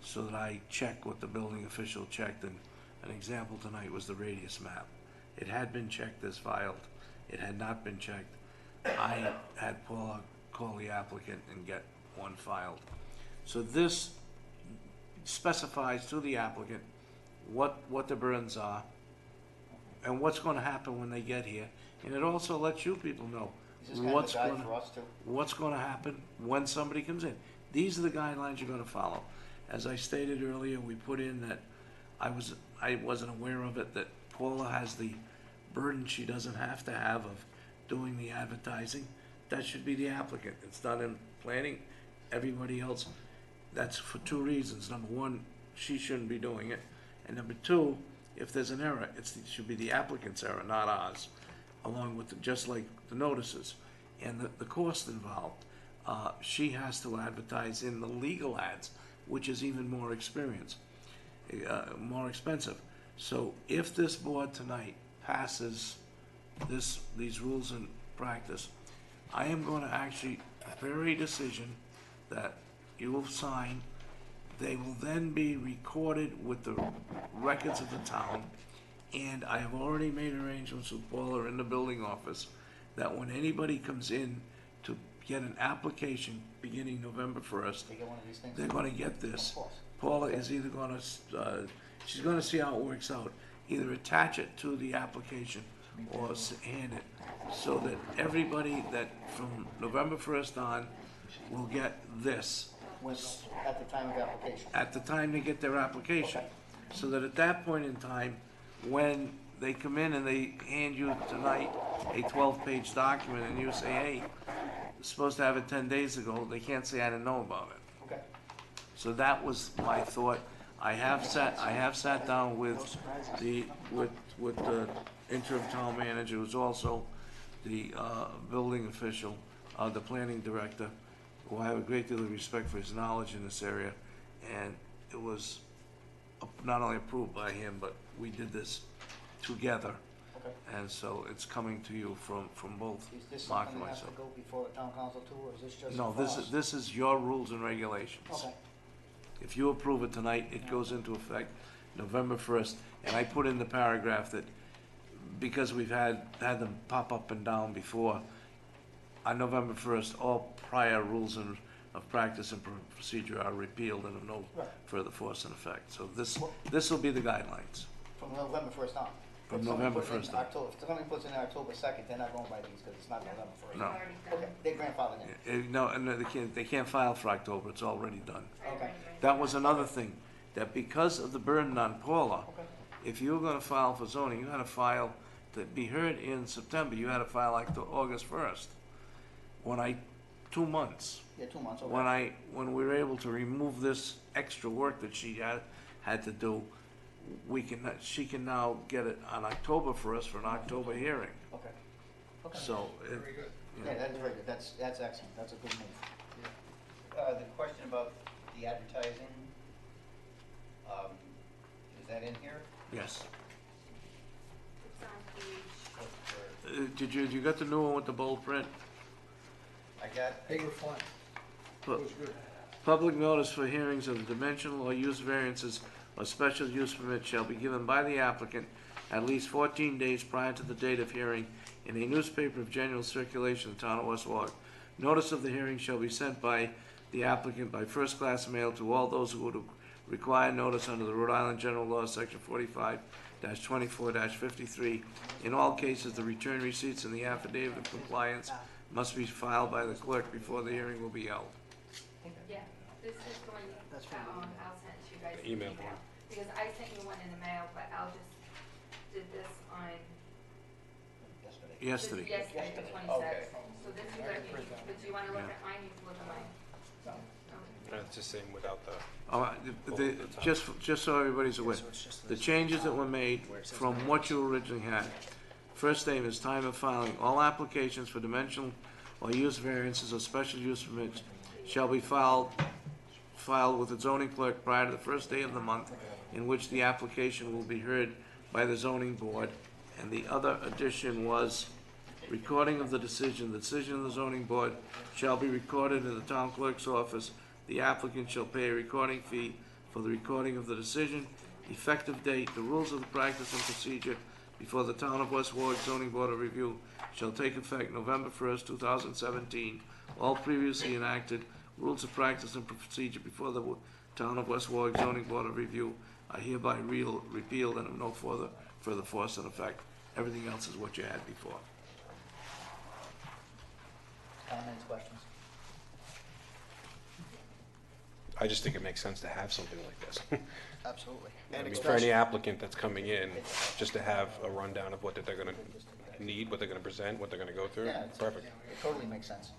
so that I check what the building official checked, and an example tonight was the radius map. It had been checked as filed. It had not been checked. I had Paula call the applicant and get one filed. So this specifies to the applicant what the burdens are and what's gonna happen when they get here. And it also lets you people know Is this kind of what's a guide gonna, for us too? what's gonna happen when somebody comes in. These are the guidelines you're gonna follow. As I stated earlier, we put in that I wasn't aware of it, that Paula has the burden she doesn't have to have of doing the advertising. That should be the applicant. It's done in planning. Everybody else, that's for two reasons. Number one, she shouldn't be doing it. And number two, if there's an error, it should be the applicant's error, not ours, along with, just like the notices. And the cost involved, she has to advertise in the legal ads, which is even more more expensive. So if this board tonight passes these rules in practice, I am going to actually prepare a decision that you will sign. They will then be recorded with the records of the town, and I have already made arrangements with Paula in the building office that when anybody comes in to get an application beginning November 1st, They get one of these things? they're gonna get this. Of course. Paula is either gonna, she's gonna see how it works out, either attach it to the application or hand it, so that everybody that from November 1st on will get this When, at the time of application? at the time they get their application. So that at that point in time, when they come in and they hand you tonight a 12-page document and you say, hey, you're supposed to have it 10 days ago, they can't say I didn't know about it. Okay. So that was my thought. I have sat down with the interim town manager, who's also the building official, the planning director, who I have a great deal of respect for his knowledge in this area, and it was not only approved by him, but we did this together. Okay. And so it's coming to you from both Is this Mark something and that has to myself. go before the town council too, or is this just? No, for this us? this is your rules and regulations. Okay. If you approve it tonight, it goes into effect November 1st. And I put in the paragraph that, because we've had them pop up and down before, on November 1st, all prior rules of practice and procedure are repealed and of no Right. further force and effect. So this will be the guidelines. From November 1st on? From If somebody November puts it in 1st on. October- If somebody puts it in October 2nd, they're not going by these, because it's not November 1st. No. Already done. Okay, they grandfathered in. No, and they can't file for October, it's already done. Right, Okay. right, right. That was another thing, that because of the burden on Paula, Okay. if you were gonna file for zoning, you had to file, to be heard in September, you had to file like to August 1st. 2 months. Yeah, 2 months, okay. When we were able to remove this extra work that she had to do, she can now get it on October for us for an October hearing. Okay. Okay. So, Very good. Yeah, that's very good, that's excellent, that's a good move. The question about the advertising, is that in here? yes. It's on page, Did you get the new one with the bold print? I got, They were fine. Pu- It was good. Public notice for hearings of the dimensional or use variances or special use permit shall be given by the applicant at least 14 days prior to the date of hearing in a newspaper of general circulation in the town of West Warwick. Notice of the hearing shall be sent by the applicant by first-class mail to all those who would require notice under the Rhode Island General Law, Section 45-24-53. In all cases, the return receipts and the affidavit of compliance must be filed by the clerk before the hearing will be held. yeah, this is going, That's fine. I'll send it to you guys. The in email one. Because I sent you one in the mail, but Al just did this on. Yesterday. Yesterday. Yesterday, the Yesterday, 27th. okay. So this is what you, but do you wanna look at mine, you can look at mine. Okay. It's the same without the, Just so everybody's aware, So it's just the this. changes that were made from what you originally had. First name is time of filing. All applications for dimensional or use variances or special use permits shall be filed with the zoning clerk prior to the first day of the month in which the application will be heard by the zoning board. And the other addition was recording of the decision. The decision of the zoning board shall be recorded in the town clerk's office. the applicant shall pay a recording fee for the recording of the decision. Effective date, the rules of the practice and procedure before the Town of West Warwick Zoning Board of Review shall take effect November 1st, 2017. All previously enacted rules of practice and procedure before the Town of West Warwick Zoning Board of Review are hereby repealed and of no further force and effect. Everything else is what you had before. Comments, questions? I just think it makes sense to have something like this. Absolutely. I And mean, for especially, any applicant that's coming in, just to have a rundown of what that they're gonna need, what they're gonna present, what they're gonna go through, Yeah, it's- perfect. It totally makes sense.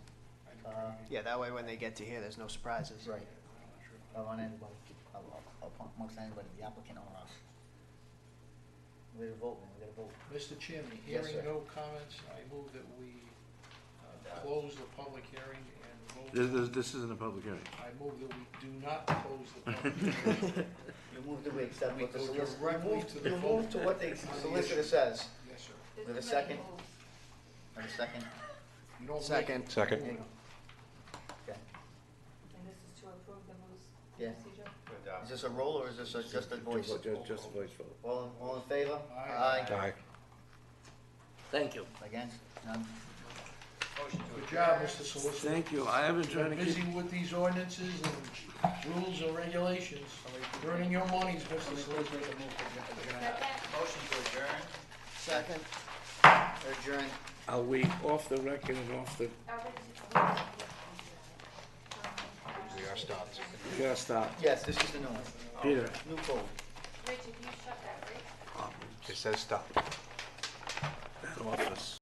yeah, that way when they get to here, there's no surprises. Right. On anybody, amongst anybody, the applicant or us. We're gonna vote, man, we gotta vote. Mr. Chairman, Yes, hearing sir. no comments, I move that we close the public hearing and vote. This isn't a public hearing. I move that we do not close the public hearing. You move to accept what the We go solicitor, directly to the you vote. move to what the solicitor says. Yes, sir. There's With a too second? many moves. Have a second? You don't make- Second. Second. There you go. Okay. And this is to approve the moves Yeah. procedure? Is this a roll or is this just a voice? Just a voice vote. All in favor? Aye. Aye. Thank you. Against? None? Motion to Good adjourn. job, Mr. Solicitor. Thank you. I have been You've trying been to busy keep, with these ordinances and rules and regulations, earning your monies, Mr. Solicitor. Second? Motion to adjourn. Second. Adjourn. are we off the record and off the, We are stopped. we gotta stop. Yes, this is the new one. Peter, New code. Rich, if you shut that, right? It says stop. that office.